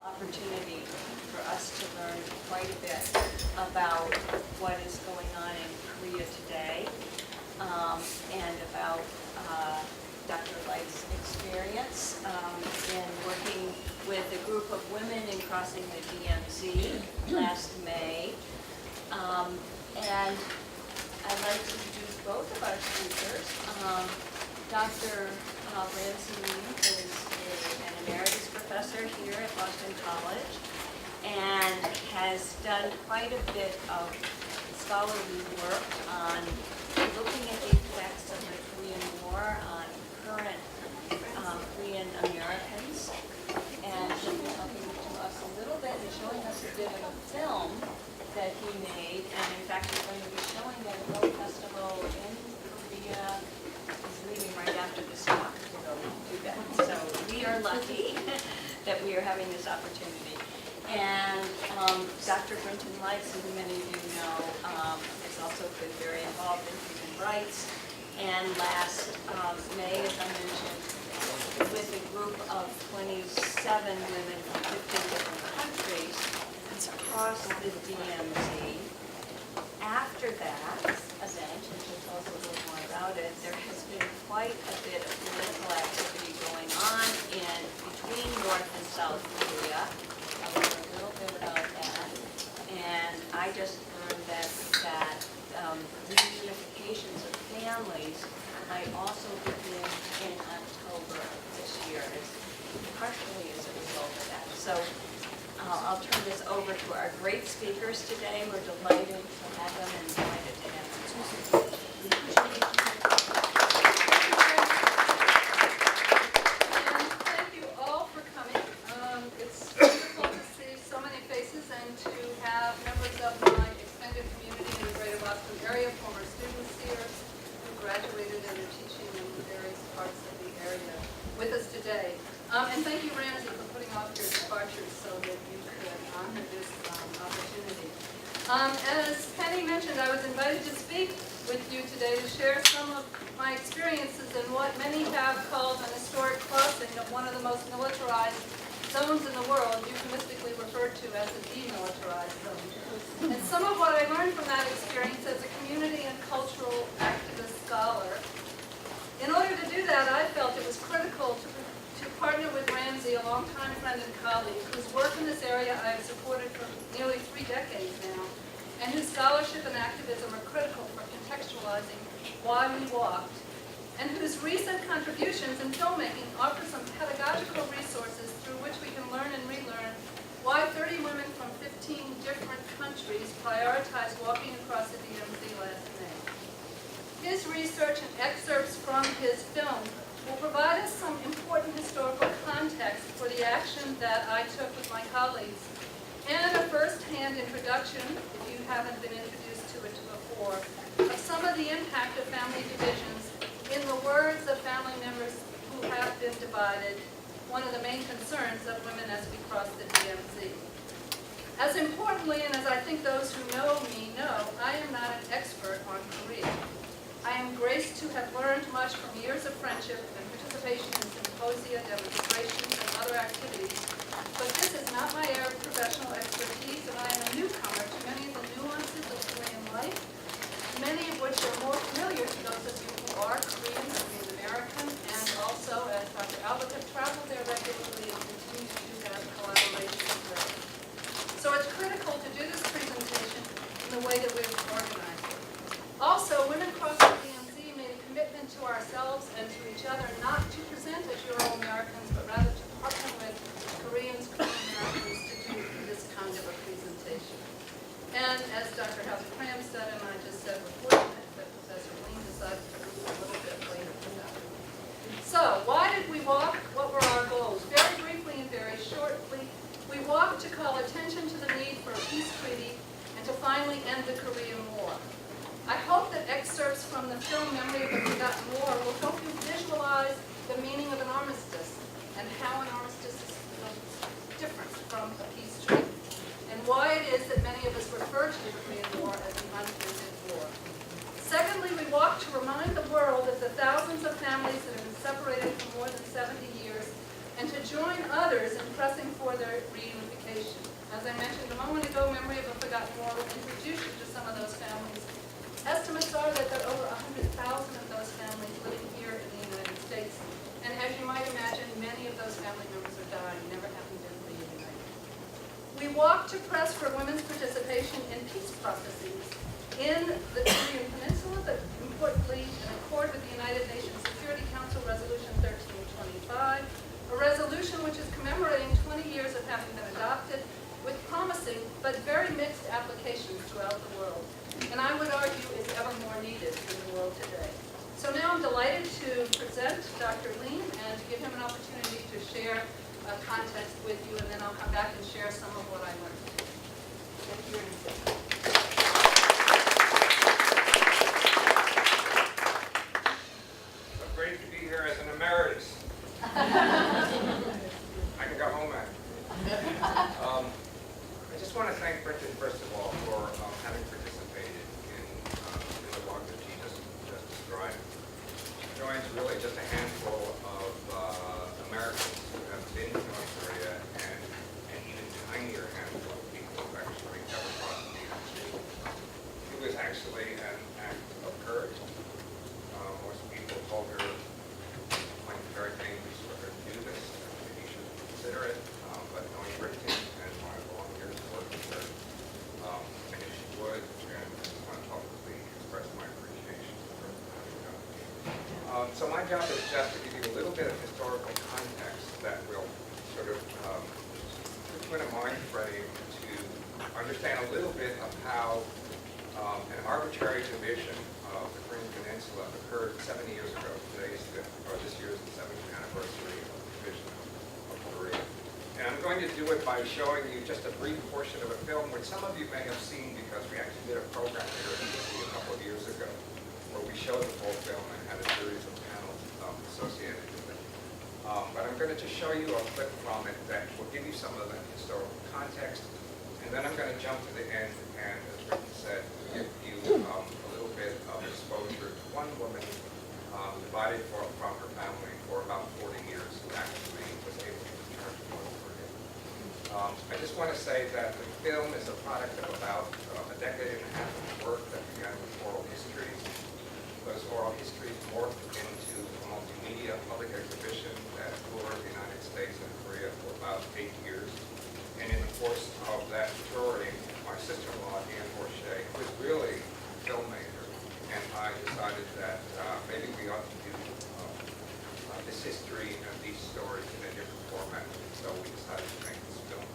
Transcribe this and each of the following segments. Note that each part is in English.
opportunity for us to learn quite a bit about what is going on in Korea today, and about Dr. Light's experience in working with a group of women in crossing the DMZ last May. And I'd like to introduce both of our speakers. Dr. Ramsey Lee is an emeritus professor here at Boston College and has done quite a bit of scholarly work on looking at the effects of the Korean War on current Korean Americans. And he'll be talking to us a little bit and showing us a bit of a film that he made. And in fact, he's going to be showing at a film festival in Korea. He's leaving right after this talk to go do that. So we are lucky that we are having this opportunity. And Dr. Brenton Light, who many of you know, has also been very involved in human rights. And last May, as I mentioned, with a group of 27 women from 15 different countries across the DMZ. After that event, and she'll tell us a little more about it, there has been quite a bit of political activity going on between North and South Korea. I'll learn a little bit about that. And I just learned that reunifications of families might also begin in October this year, partially as a result of that. So I'll turn this over to our great speakers today. We're delighted to have them and delighted to have them. Thank you all for coming. It's wonderful to see so many faces and to have members of my extended community in the greater Boston area, former students here who graduated and are teaching in various parts of the area with us today. And thank you, Ramsey, for putting off your departure so that you could honor this opportunity. As Penny mentioned, I was invited to speak with you today to share some of my experiences in what many have called an historic crossing of one of the most militarized zones in the world, euphemistically referred to as the demilitarized zone. And some of what I learned from that experience as a community and cultural activist scholar. In order to do that, I felt it was critical to partner with Ramsey, a longtime friend and colleague, whose work in this area I have supported for nearly 3 decades now, and whose scholarship and activism are critical for contextualizing why we walked, and whose recent contributions in filmmaking offer some pedagogical resources through which we can learn and relearn why 30 women from 15 different countries prioritized walking across the DMZ last May. His research and excerpts from his film will provide us some important historical context for the action that I took with my colleagues, and a first-hand introduction, if you haven't been introduced to it before, of some of the impact of family divisions in the words of family members who have been divided, one of the main concerns of women as we cross the DMZ. As importantly, and as I think those who know me know, I am not an expert on Korea. I am graced to have learned much from years of friendship and participation in symposia, demonstrations, and other activities, but this is not my area of professional expertise, and I am a newcomer to many of the nuances of Korean life, many of which are more familiar to those of you who are Korean, Korean American, and also, as Dr. Albert, have traveled there regularly and continue to do that collaboration with. So it's critical to do this presentation in the way that we've organized it. Also, Women Crossing the DMZ made a commitment to ourselves and to each other not to present as Euro-Americans, but rather to partner with Koreans, Korean Americans to do this kind of a presentation. And as Dr. Howard Cram said, and I just said, we're fortunate that Professor Lean decided to leave a little bit later than that. So, why did we walk? What were our goals? Very briefly and very shortly, we walked to call attention to the need for a peace treaty and to finally end the Korean War. I hope that excerpts from the film Memory of the Forgotten War will help you visualize the meaning of an armistice and how an armistice is different from a peace treaty, and why it is that many of us refer to the Korean War as an unended war. Secondly, we walked to remind the world of the thousands of families that have been separated for more than 70 years and to join others others in pressing for their reunification. As I mentioned a moment ago, Memory of a Forgotten War will introduce you to some of those families. Estimates are that there are over 100,000 of those families living here in the United States. And as you might imagine, many of those family members are dying, never having been reunited. We walk to press for women's participation in peace processes in the Korean Peninsula, but importantly, in accord with the United Nations Security Council Resolution 1325, a resolution which is commemorating 20 years of having been adopted, with promising but very mixed applications throughout the world, and I would argue is ever more needed in the world today. So now I'm delighted to present Dr. Lean and to give him an opportunity to share context with you, and then I'll come back and share some of what I learned. Thank you. So great to be here as an emeritus. I can go home now. I just want to thank Bridget, first of all, for having participated in the walk that she just described. She joins really just a handful of Americans who have been to North Korea and an even tinier handful of people who actually never crossed the United States. It was actually an act of courage. Most people told her it might be very dangerous for her to do this, and maybe she should consider it. But knowing Bridget and my long years of work with her, I guess she would, and I just want to publicly express my appreciation for having done it. So my job is just to give you a little bit of historical context that will sort of put you in a mind frame to understand a little bit of how an arbitrary division of the Korean Peninsula occurred 70 years ago. This year is the 70th anniversary of the division of Korea. And I'm going to do it by showing you just a brief portion of a film which some of you may have seen because we actually did a program here at UC a couple of years ago where we showed the full film and had a series of panels associated with it. But I'm going to just show you a clip from it that will give you some of the historical context. And then I'm going to jump to the end and, as Ricky said, give you a little bit of exposure to one woman divided from her family for about 40 years who actually was able to return to North Korea. I just want to say that the film is a product of about a decade and a half of work that began with oral histories. Those oral histories morphed into a multimedia public exhibition that toured the United States and Korea for about 8 years. And in the course of that touring, my sister-in-law, Anne Borchet, who was really a filmmaker, and I decided that maybe we ought to do this history and these stories in a different format. So we decided to make this film.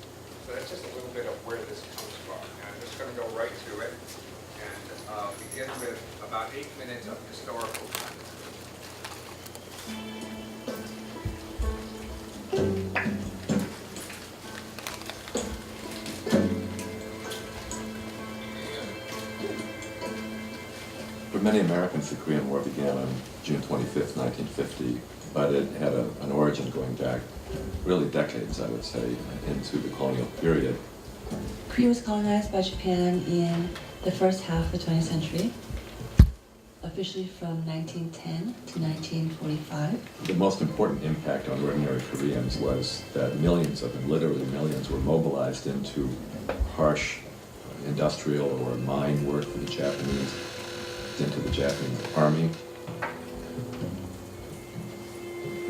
So that's just a little bit of where this comes from. And I'm just going to go right to it and begin with about 8 minutes of historical context. For many Americans, the Korean War began on June 25th, 1950, but it had an origin going back really decades, I would say, into the colonial period. Korea was colonized by Japan in the first half of the 20th century, officially from 1910 to 1945. The most important impact on ordinary Koreans was that millions of them, literally millions, were mobilized into harsh industrial or mine work for the Japanese, into the Japanese army.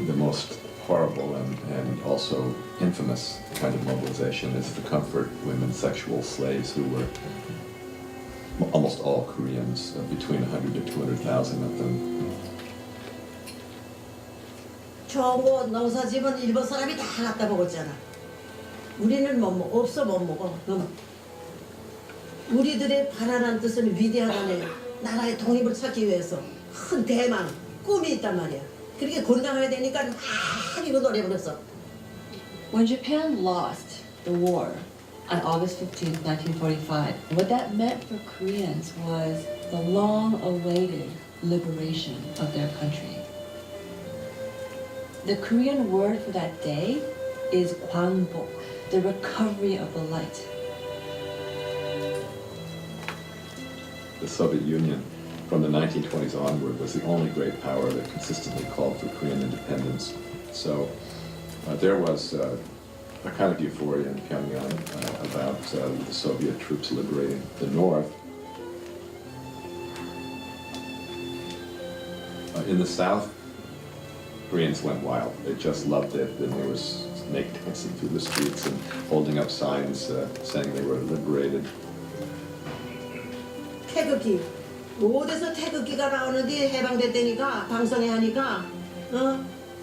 The most horrible and also infamous kind of mobilization is the comfort women sexual slaves who were almost all Koreans, between 100 to 200,000 of them. 저 뭐 농사집은 일본 사람이 다 갖다 먹었잖아. 우리는 못 먹어. 없어 못 먹어. 우리들의 바라는 뜻은 위대하다는 나라의 독립을 찾기 위해서 큰 대망, 꿈이 있단 말이야. 그렇게 건강해야 되니까 막 이거 노래부렸어. When Japan lost the war on August 15, 1945, what that meant for Koreans was the long-awaited liberation of their country. The Korean word for that day is Gwangbok, the recovery of the light. The Soviet Union, from the 1920s onward, was the only great power that consistently called for Korean independence. So there was a kind of euphoria in Pyongyang about the Soviet troops liberating the north. In the south, Koreans went wild. They just loved it, and they were snake dancing through the streets and holding up signs saying they were liberated. 태극기 어디서 태극기가 나오는데 해방됐다니까 방송에 하니까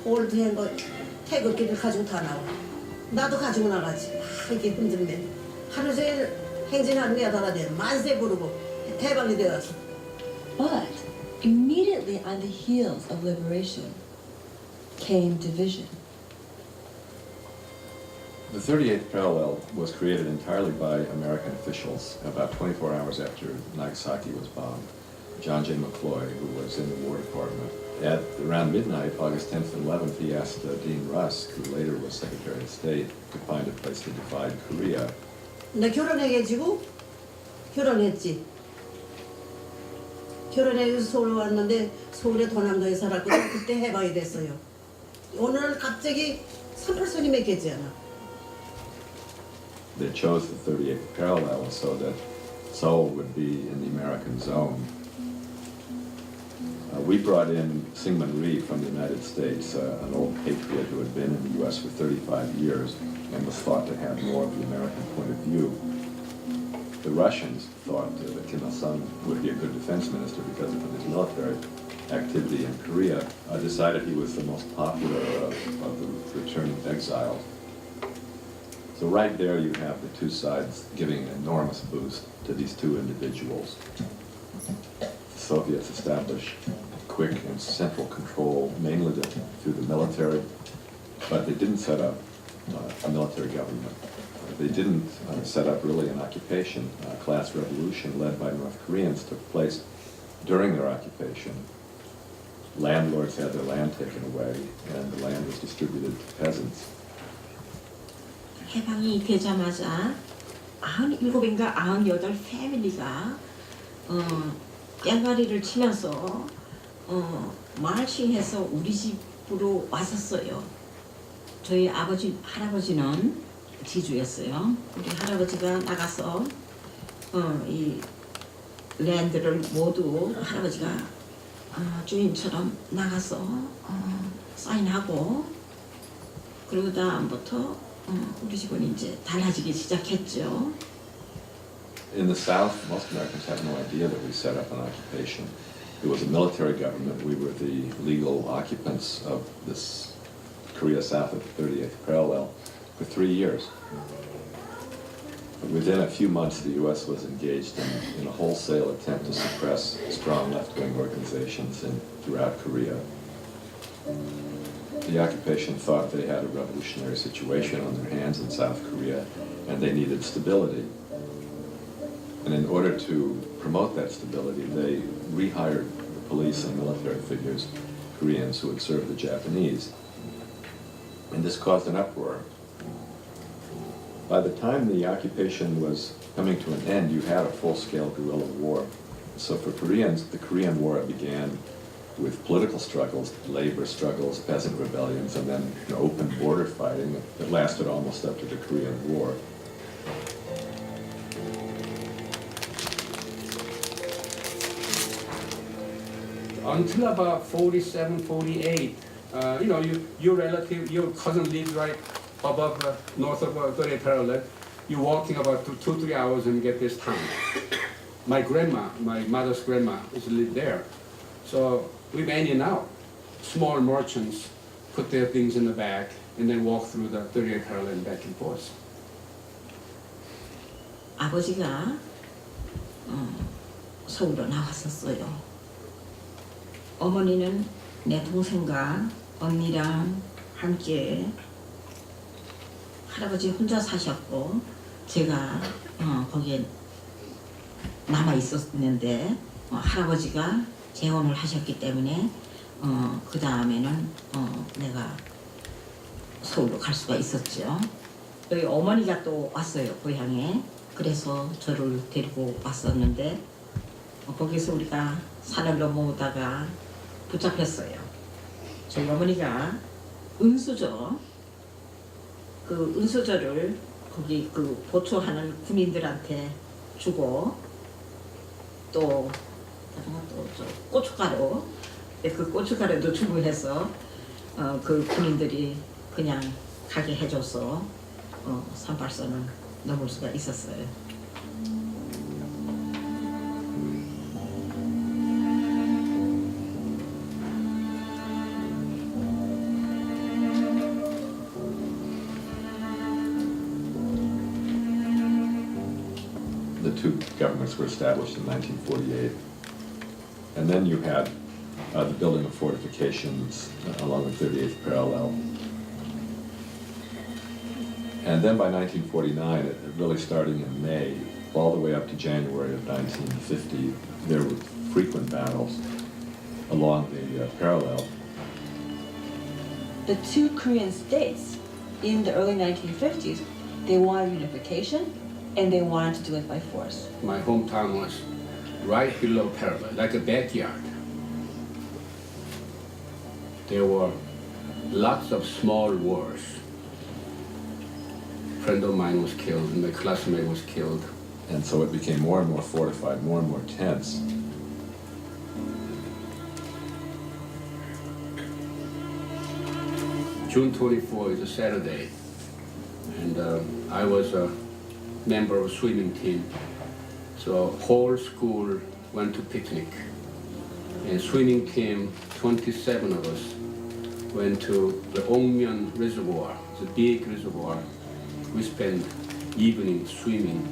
올드한 거 태극기를 가지고 다 나와. 나도 가지고 나가지. 이렇게 흔들면 하루 종일 행진하는 게 야단하대. 만세 부르고 해방이 되어서. But immediately on the heels of liberation came division. The 38th parallel was created entirely by American officials about 24 hours after Nagasaki was bombed. John J. McCloy, who was in the War Department, at around midnight, August 10th and 11th, he asked Dean Rusk, who later was Secretary of State, to find a place to divide Korea. 나 결혼해가지고 결혼했지. 결혼해서 서울 왔는데 서울의 도남동에 살았거든. 그때 해방이 됐어요. 오늘 갑자기 38선이 맺혔지 않아. They chose the 38th parallel so that Seoul would be in the American zone. We brought in Syngman Rhee from the United States, an old patriot who had been in the U.S. for 35 years and was thought to have more of the American point of view. The Russians thought that Kim Il-sung would be a good defense minister because of his military activity in Korea, decided he was the most popular of the returned exiles. So right there you have the two sides giving an enormous boost to these two individuals. The Soviets established quick and central control, mainly through the military, but they didn't set up a military government. They didn't set up really an occupation. Class revolution led by North Koreans took place during their occupation. Landlords had their land taken away, and the land was distributed to peasants. 해방이 되자마자 97인가 98 패밀리가 깽가리를 치면서 마르싱해서 우리 집으로 왔었어요. 저희 아버지, 할아버지는 지주였어요. 우리 할아버지가 나가서 이 랜드를 모두 할아버지가 주인처럼 나가서 사인하고 그리고 다음부터 우리 집은 이제 달라지기 시작했죠. In the South, most Americans had no idea that we set up an occupation. It was a military government. We were the legal occupants of this Korea south of the 38th parallel for 3 years. But within a few months, the U.S. was engaged in a wholesale attempt to suppress strong left-wing organizations throughout Korea. The occupation thought they had a revolutionary situation on their hands in South Korea, and they needed stability. And in order to promote that stability, they rehired the police and military figures, Koreans who had served the Japanese. And this caused an uproar. By the time the occupation was coming to an end, you had a full-scale guerrilla war. So for Koreans, the Korean War began with political struggles, labor struggles, peasant rebellions, and then open border fighting that lasted almost up to the Korean War. Until about 47, 48, your relative, your cousin lives right above, north of 38th parallel. You're walking about 2-3 hours and get this town. My grandma, my mother's grandma, lived there. So we went in and out. Small merchants put their things in the back and then walk through the 38th parallel back and forth. 아버지가 서울로 나왔었어요. 어머니는 내 동생과 언니랑 함께 할아버지 혼자 사셨고 제가 거기에 남아 있었는데 할아버지가 재혼을 하셨기 때문에 그 다음에는 내가 서울로 갈 수가 있었죠. 여기 어머니가 또 왔어요, 고향에. 그래서 저를 데리고 왔었는데 거기서 우리가 산을 넘어오다가 붙잡혔어요. 저희 어머니가 은수저 그 은수저를 거기 그 보초하는 군인들한테 주고 또 다른 것도 저 고춧가루 그 고춧가루도 주고 해서 그 군인들이 그냥 가게 해줘서 38선을 넘을 수가 있었어요. The two governments were established in 1948. And then you had the building of fortifications along the 38th parallel. And then by 1949, really starting in May, all the way up to January of 1950, there were frequent battles along the parallel. The two Korean states in the early 1950s, they wanted unification and they wanted to do it by force. My hometown was right below parallel, like a backyard. There were lots of small wars. A friend of mine was killed, and my classmate was killed. And so it became more and more fortified, more and more tense. June 24 is a Saturday, and I was a member of a swimming team. So whole school went to picnic. And swimming team, 27 of us, went to the Ongmyeon Reservoir. It's a big reservoir. We spent evening swimming.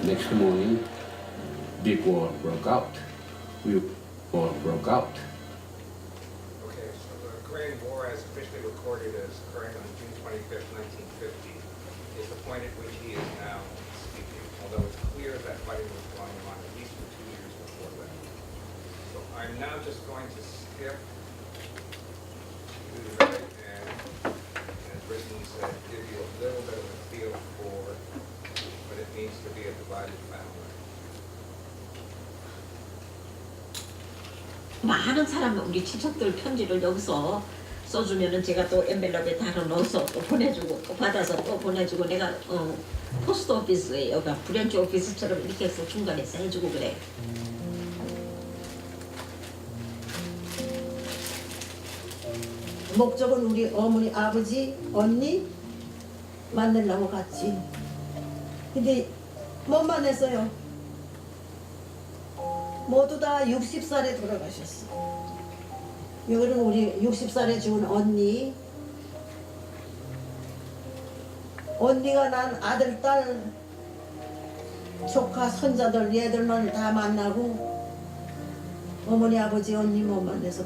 Next morning, big war broke out. War broke out. Okay, so the Korean War, as officially recorded as occurring on June 25th, 1950, is the point at which he is now speaking, although it's clear that fighting was going on at least for 2 years before that. So I'm now just going to skip to the right and, as Brittany said, give you a little bit of a feel for what it means to be a divided family. 많은 사람 우리 친척들 편지를 여기서 써주면은 제가 또 엔벨럽에 달아 넣어서 또 보내주고 또 받아서 또 보내주고 내가 포스트 오피스에 여기가 브랜치 오피스처럼 이렇게 해서 중간에서 해주고 그래. 목적은 우리 어머니, 아버지, 언니 만나려고 갔지. 근데 못 만났어요. 모두 다 60살에 돌아가셨어. 여기는 우리 60살에 죽은 언니, 언니가 난 아들, 딸, 조카, 손자들 얘들만 다 만나고 어머니, 아버지, 언니 못 만나서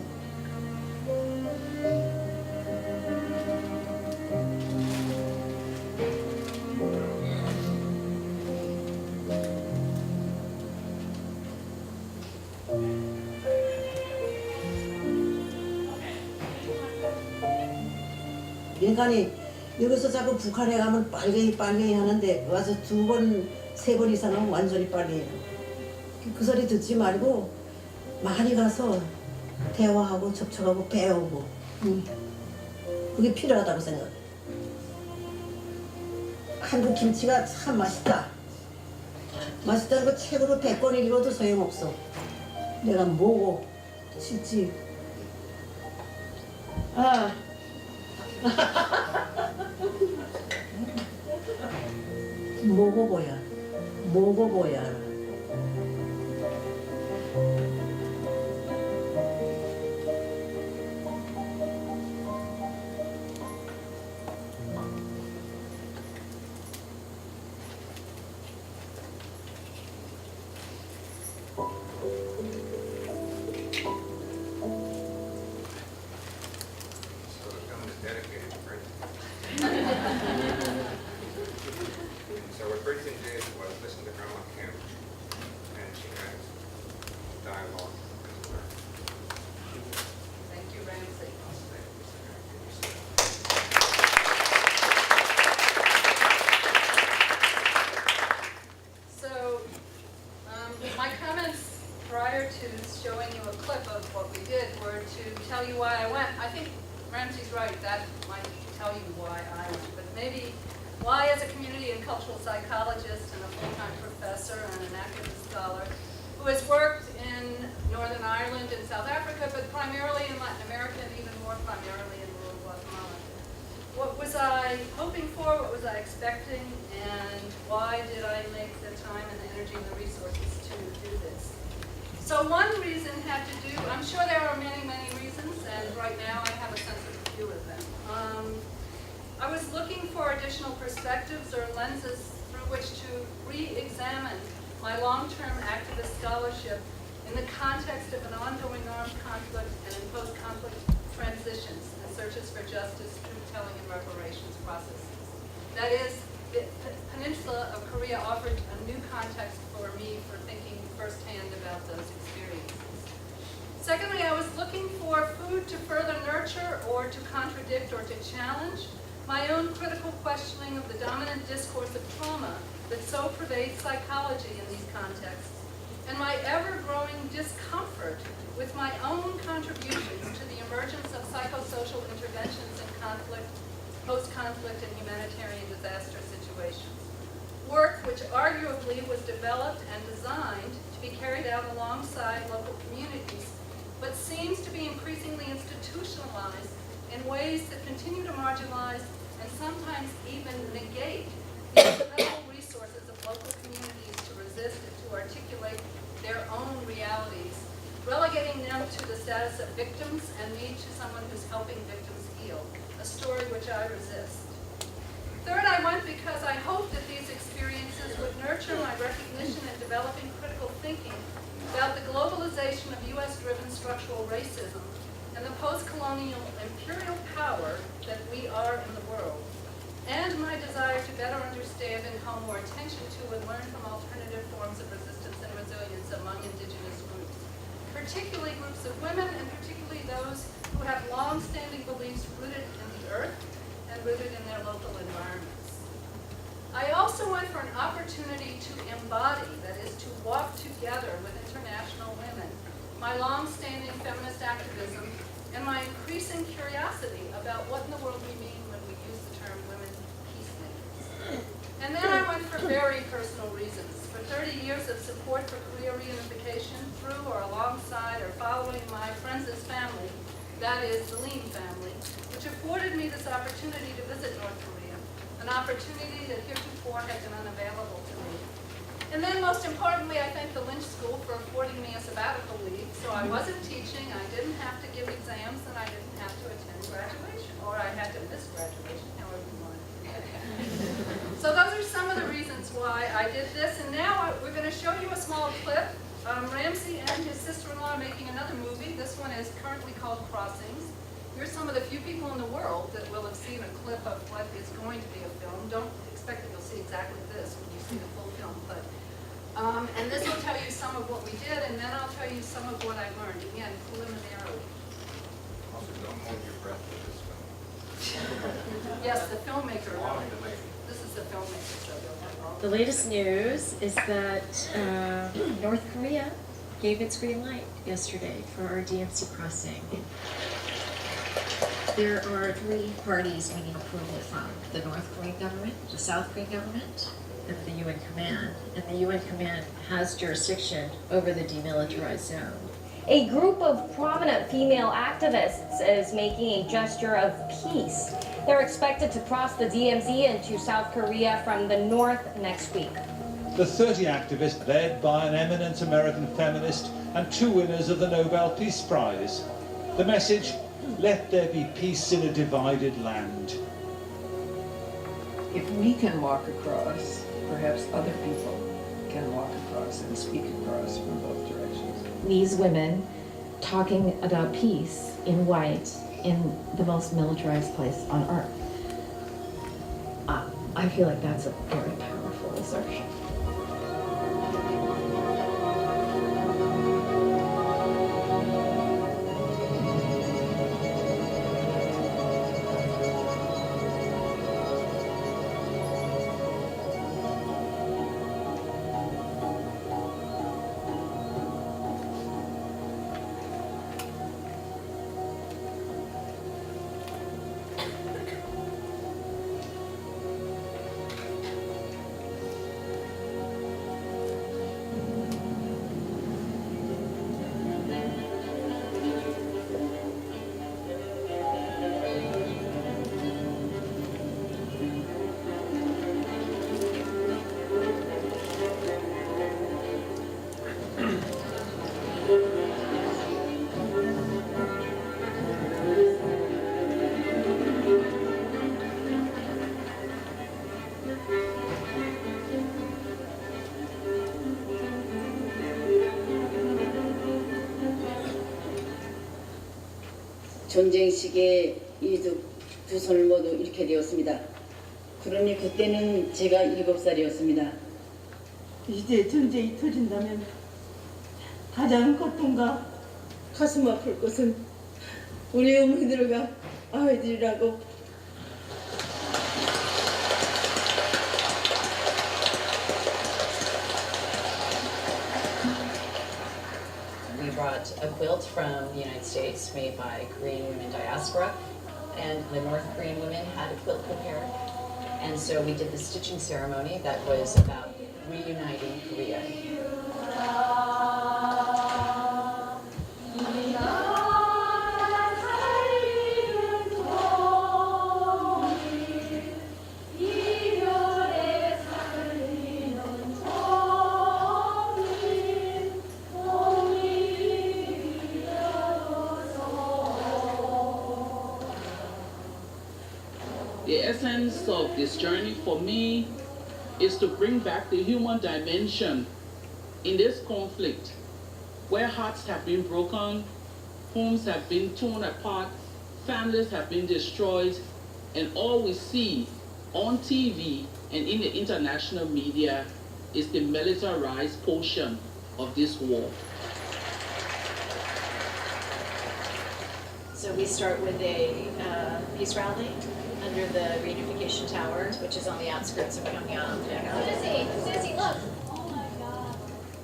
인간이 여기서 자꾸 북한에 가면 빨갱이 하는데 와서 2번, 3번 이상은 완전히 빨갱이에요. 그 소리 듣지 말고 많이 가서 대화하고 접촉하고 배우고 그게 필요하다고 생각해. 한국 김치가 참 맛있다. 맛있다는 거 책으로 100권 읽어도 소용없어. 내가 뭐고 진짜 먹어보야. So the film is dedicated to Princeton. So what Princeton did was listen to Grandma Kim, and she had dialogue with her. Thank you, Ramsey. So, my comments prior to showing you a clip of what we did were to tell you why I went. I think Ramsey's right, that might tell you why I went, but maybe why as a community and cultural psychologist and a full-time professor and an activist scholar who has worked in Northern Ireland and South Africa, but primarily in Latin America and even more primarily in rural Guatemala. What was I hoping for? What was I expecting? And why did I make the time and the energy and the resources to do this? So one reason had to do, I'm sure there are many, many reasons, and right now I have a sense of a few of them. I was looking for additional perspectives or lenses through which to re-examine my long-term activist scholarship in the context of an ongoing armed conflict and in post-conflict transitions and searches for justice, truth-telling, and reparations processes. That is, the peninsula of Korea offered a new context for me for thinking firsthand about those experiences. Secondly, I was looking for food to further nurture or to contradict or to challenge my own critical questioning of the dominant discourse of trauma that so pervades psychology in these contexts, and my ever-growing discomfort with my own contributions to the emergence of psychosocial interventions in conflict, post-conflict, and humanitarian disaster situations. Work which arguably was developed and designed to be carried out alongside local communities, but seems to be increasingly institutionalized in ways that continue to marginalize and sometimes even negate the incredible resources of local communities to resist and to articulate their own realities, relegating them to the status of victims and me to someone who's helping victims heal, a story which I resist. Third, I went because I hoped that these experiences would nurture my recognition and developing critical thinking about the globalization of US-driven structural racism and the post-colonial imperial power that we are in the world, and my desire to better understand and call more attention to and learn from alternative forms of resistance and resilience among indigenous groups, particularly groups of women and particularly those who have long-standing beliefs rooted in the earth and rooted in their local environments. I also went for an opportunity to embody, that is, to walk together with international women, my long-standing feminist activism and my increasing curiosity about what in the world we mean when we use the term women peacemakers. And then I went for very personal reasons. For 30 years of support for Korea reunification through or alongside or following my friends' family, that is the Lim family, which afforded me this opportunity to visit North Korea, an opportunity that heretofore had been unavailable to me. And then most importantly, I thank the Lynch School for affording me a sabbatical leave, so I wasn't teaching, I didn't have to give exams, and I didn't have to attend graduation, or I had to miss graduation, however you want it. So those are some of the reasons why I did this, and now we're going to show you a small clip. Ramsey and his sister-in-law are making another movie. This one is currently called Crossings. Here's some of the few people in the world that will have seen a clip of what is going to be a film. Don't expect that you'll see exactly this when you see the full film, but and this will tell you some of what we did, and then I'll tell you some of what I learned, again, preliminarily. Also, don't hold your breath for this film. Yes, the filmmaker. This is the filmmaker, so you'll have all. The latest news is that North Korea gave its green light yesterday for our DMZ crossing. There are three parties we need approval from: the North Korean government, the South Korean government, and the UN Command. And the UN Command has jurisdiction over the demilitarized zone. A group of prominent female activists is making a gesture of peace. They're expected to cross the DMZ into South Korea from the north next week. The 30 activists, led by an eminent American feminist and 2 winners of the Nobel Peace Prize. The message: let there be peace in a divided land. If we can walk across, perhaps other people can walk across and speak across from both directions. These women talking about peace in white in the most militarized place on earth. I feel like that's a very powerful assertion. 전쟁 시기에 이 두 손을 모두 잃게 되었습니다. 그러니 그때는 제가 7살이었습니다. 이제 전쟁이 터진다면 가장 고통과 가슴 아플 것은 우리 어머니들과 아이들이라고. We brought a quilt from the United States made by Korean women diaspora, and the North Korean women had a quilt prepared. And so we did the stitching ceremony that was about reuniting Korea. The essence of this journey for me is to bring back the human dimension in this conflict, where hearts have been broken, homes have been torn apart, families have been destroyed, and all we see on TV and in the international media is the militarized portion of this war. So we start with a peace rally under the Reunification Tower, which is on the outskirts of Pyongyang. Sissy, look!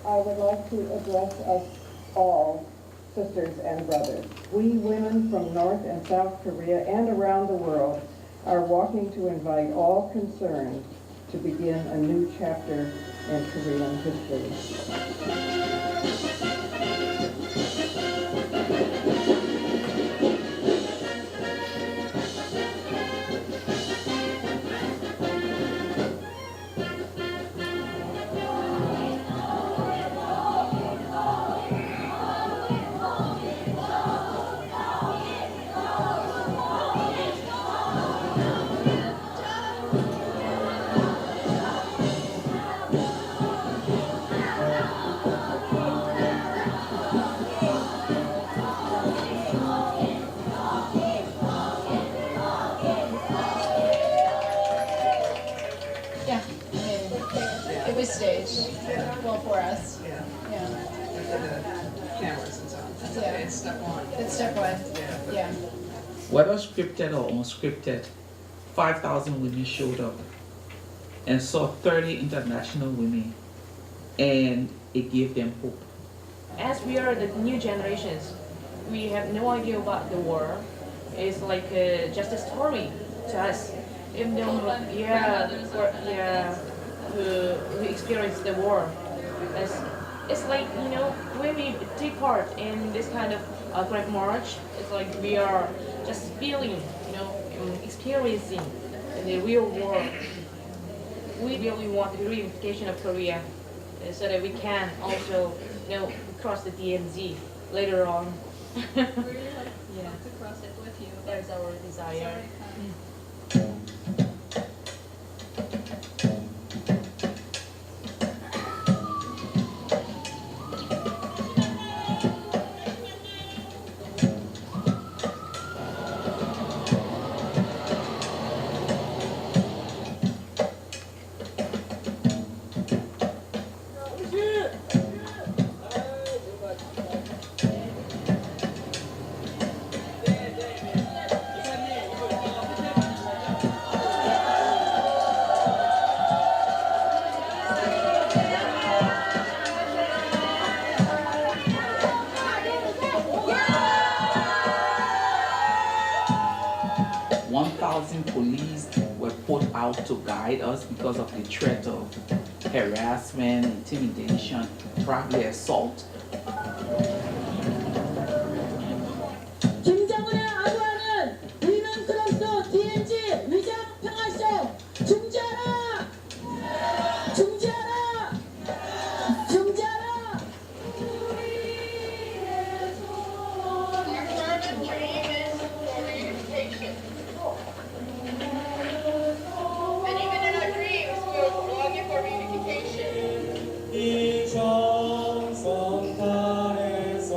I would like to address us all, sisters and brothers. We women from North and South Korea and around the world are walking to invite all concerned to begin a new chapter in Korean history. It was staged, well, for us. Yeah. Yeah. Cameras and so on. That's Yeah. okay. It's step one. It's step one, yeah. Whether scripted or unscripted, 5,000 women showed up and saw 30 international women, and it gave them hope. As we are the new generations, we have no idea about the war. It's like just a story to us. Even though, we experienced the war. It's like, when we take part in this kind of great march, it's like we are just feeling, experiencing the real war. We really want the reunification of Korea so that we can also, cross the DMZ later on. We really like to cross it with you. That's our desire. Police were put out to guide us because of the threat of harassment, intimidation, probably assault. 김정은의 아부하는 위men 크로스 DMZ 위장 평화쇼 중지하라! 중지하라! 중지하라! Our fervent dream is for reunification. And even in our dreams, we're longing for reunification. 이 정성 탄에서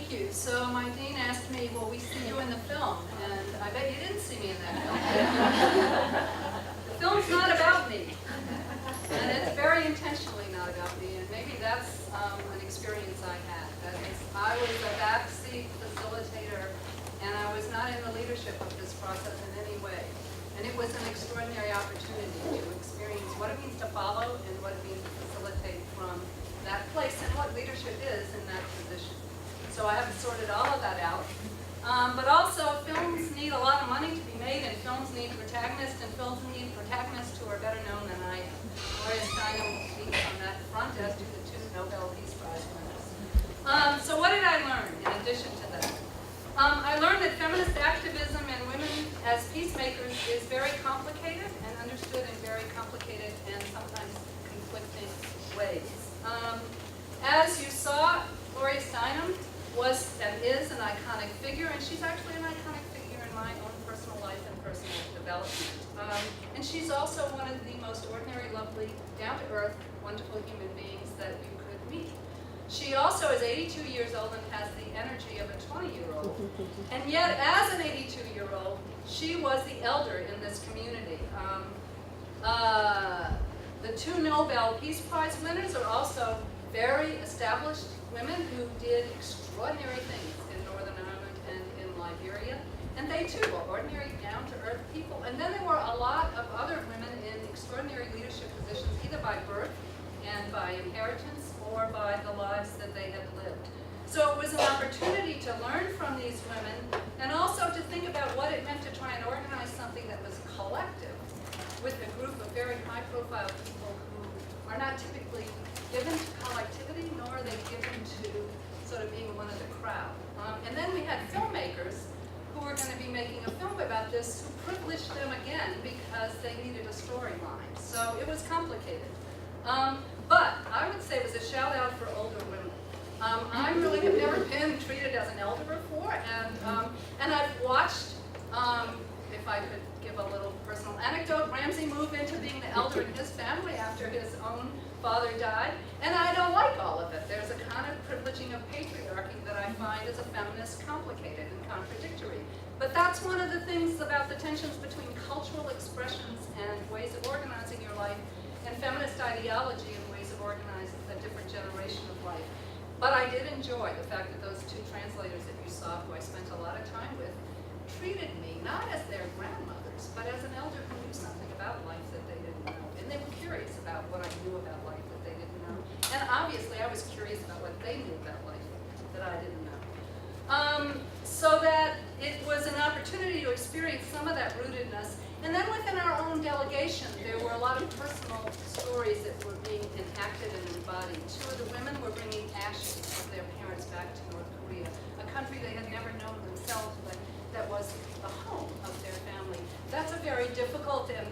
Thank you. So my dean asked me, will we see you in the film? And I bet you didn't see me in that film. The film's not about me. And it's very intentionally not about me. And maybe that's an experience I had. That is, I was a backseat facilitator, and I was not in the leadership of this process in any way. And it was an extraordinary opportunity to experience what it means to follow and what it means to facilitate from that place and what leadership is in that position. So I haven't sorted all of that out. But also, films need a lot of money to be made, and films need protagonists, and films need protagonists who are better known than I am. Gloria Steinem will speak on that front, as do the 2 Nobel Peace Prize winners. So what did I learn in addition to that? I learned that feminist activism and women as peacemakers is very complicated and understood in very complicated and sometimes conflicting ways. As you saw, Gloria Steinem was and is an iconic figure, and she's actually an iconic figure in my own personal life and personal development. And she's also one of the most ordinary, lovely, down-to-earth, wonderful human beings that you could meet. She also is 82 years old and has the energy of a 20-year-old. And yet, as an 82-year-old, she was the elder in this community. The 2 Nobel Peace Prize winners are also very established women who did extraordinary things in Northern Ireland and in Liberia. And they too were ordinary, down-to-earth people. And then there were a lot of other women in extraordinary leadership positions, either by birth and by inheritance or by the lives that they had lived. So it was an opportunity to learn from these women and also to think about what it meant to try and organize something that was collective with a group of very high-profile people who are not typically given to collectivity, nor are they given to sort of being one of the crowd. And then we had filmmakers who were going to be making a film about this who privileged them again because they needed a storyline. So it was complicated. But I would say it was a shout out for older women. I really have never been treated as an elder before, and I've watched, if I could give a little personal anecdote, Ramsey moved into being the elder in his family after his own father died, and I don't like all of it. There's a kind of privileging of patriarchy that I find as a feminist complicated and contradictory. But that's one of the things about the tensions between cultural expressions and ways of organizing your life and feminist ideology and ways of organizing a different generation of life. But I did enjoy the fact that those 2 translators that you saw, who I spent a lot of time with, treated me not as their grandmothers, but as an elder who knew something about life that they didn't know. And they were curious about what I knew about life that they didn't know. And obviously I was curious about what they knew about life that I didn't know. So that it was an opportunity to experience some of that rootedness. And then within our own delegation, there were a lot of personal stories that were being enacted and embodied. 2 of the women were bringing ashes of their parents back to North Korea, a country they had never known themselves, but that was the home of their family. That's a very difficult and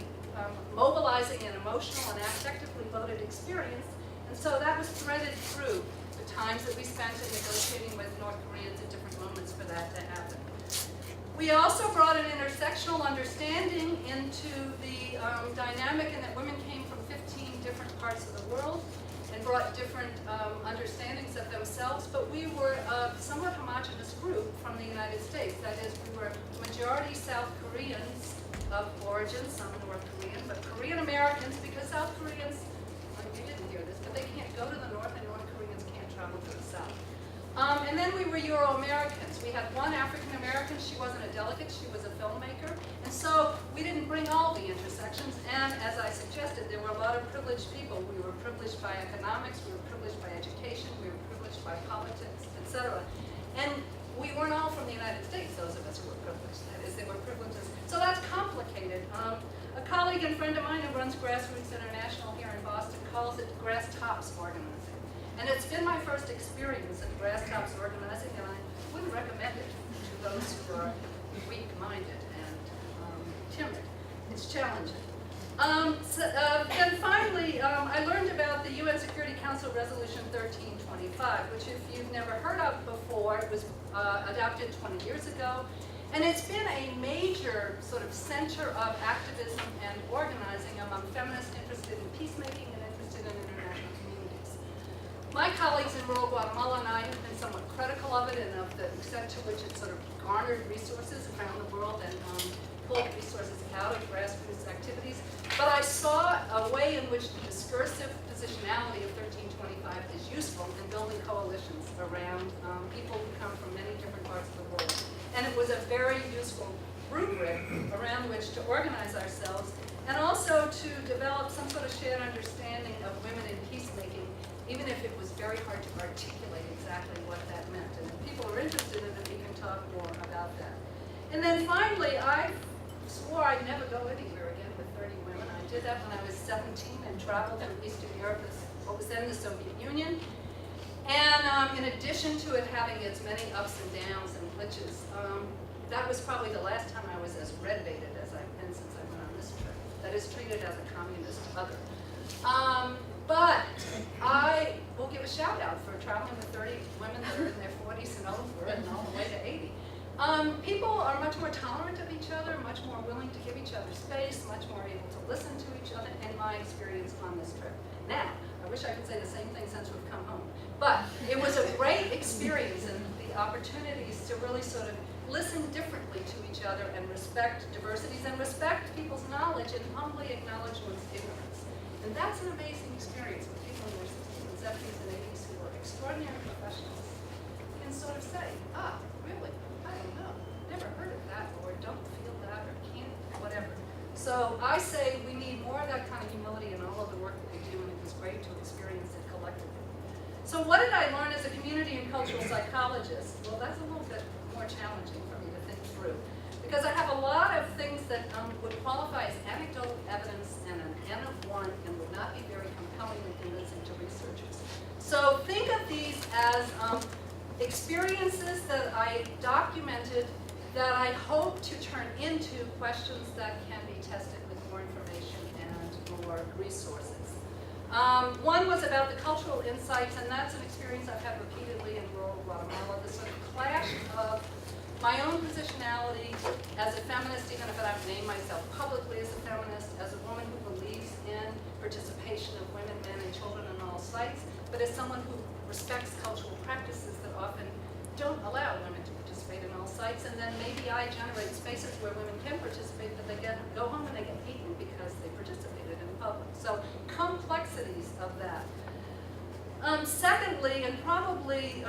mobilizing and emotional and affectively loaded experience. And so that was threaded through the times that we spent in negotiating with North Koreans at different moments for that to happen. We also brought an intersectional understanding into the dynamic in that women came from 15 different parts of the world and brought different understandings of themselves, but we were a somewhat homogenous group from the United States. That is, we were majority South Koreans of origin, some North Korean, but Korean Americans, because South Koreans, you didn't hear this, but they can't go to the North, and North Koreans can't travel to the South. And then we were Euro-Americans. We had one African-American. She wasn't a delegate. She was a filmmaker. And so we didn't bring all the intersections. And as I suggested, there were a lot of privileged people. We were privileged by economics. We were privileged by education. We were privileged by politics, etc. And we weren't all from the United States, those of us who were privileged. That is, there were privileges. So that's complicated. A colleague and friend of mine who runs Grassroots International here in Boston calls it grass tops organizing. And it's been my first experience in grass tops organizing, and I wouldn't recommend it to those who are weak-minded and timid. It's challenging. Then finally, I learned about the UN Security Council Resolution 1325, which if you've never heard of before, it was adopted 20 years ago. And it's been a major sort of center of activism and organizing among feminists interested in peacemaking and interested in international communities. My colleagues in rural Guatemala and I have been somewhat critical of it and of the extent to which it sort of garnered resources around the world and pulled resources out of grassroots activities. But I saw a way in which the discursive positionality of 1325 is useful in building coalitions around people who come from many different parts of the world. And it was a very useful rubric around which to organize ourselves and also to develop some sort of shared understanding of women in peacemaking, even if it was very hard to articulate exactly what that meant. And if people are interested in it, we can talk more about that. And then finally, I swore I'd never go anywhere again with 30 women. I did that when I was 17 and traveled through Eastern Europe, what was then the Soviet Union. And in addition to it having its many ups and downs and glitches, that was probably the last time I was as red-baited as I've been since I went on this trip. That is treated as a communist other. But I will give a shout out for traveling with 30 women that are in their 40s and over and all the way to 80. People are much more tolerant of each other, much more willing to give each other space, much more able to listen to each other, in my experience on this trip. Now, I wish I could say the same thing since we've come home. But it was a great experience and the opportunities to really sort of listen differently to each other and respect diversities and respect people's knowledge and humbly acknowledge one's ignorance. And that's an amazing experience with people in their 60s and 70s and 80s who are extraordinary professionals can sort of say, really? I don't know. Never heard of that or don't feel that or can't, whatever. So I say we need more of that kind of humility in all of the work that we do, and it was great to experience it collectively. So what did I learn as a community and cultural psychologist? Well, that's a little bit more challenging for me to think through, because I have a lot of things that would qualify as anecdotal evidence and an N of one and would not be very compelling and convincing to researchers. So think of these as experiences that I documented that I hope to turn into questions that can be tested with more information and more resources. One was about the cultural insights, and that's an experience I've had repeatedly in rural Guatemala, the sort of clash of my own positionality as a feminist, even if I don't name myself publicly as a feminist, as a woman who believes in participation of women, men, and children on all sites, but as someone who respects cultural practices that often don't allow women to participate in all sites, and then maybe I generate spaces where women can participate, but they go home and they get beaten because they participated in public. So complexities of that. Secondly, and probably,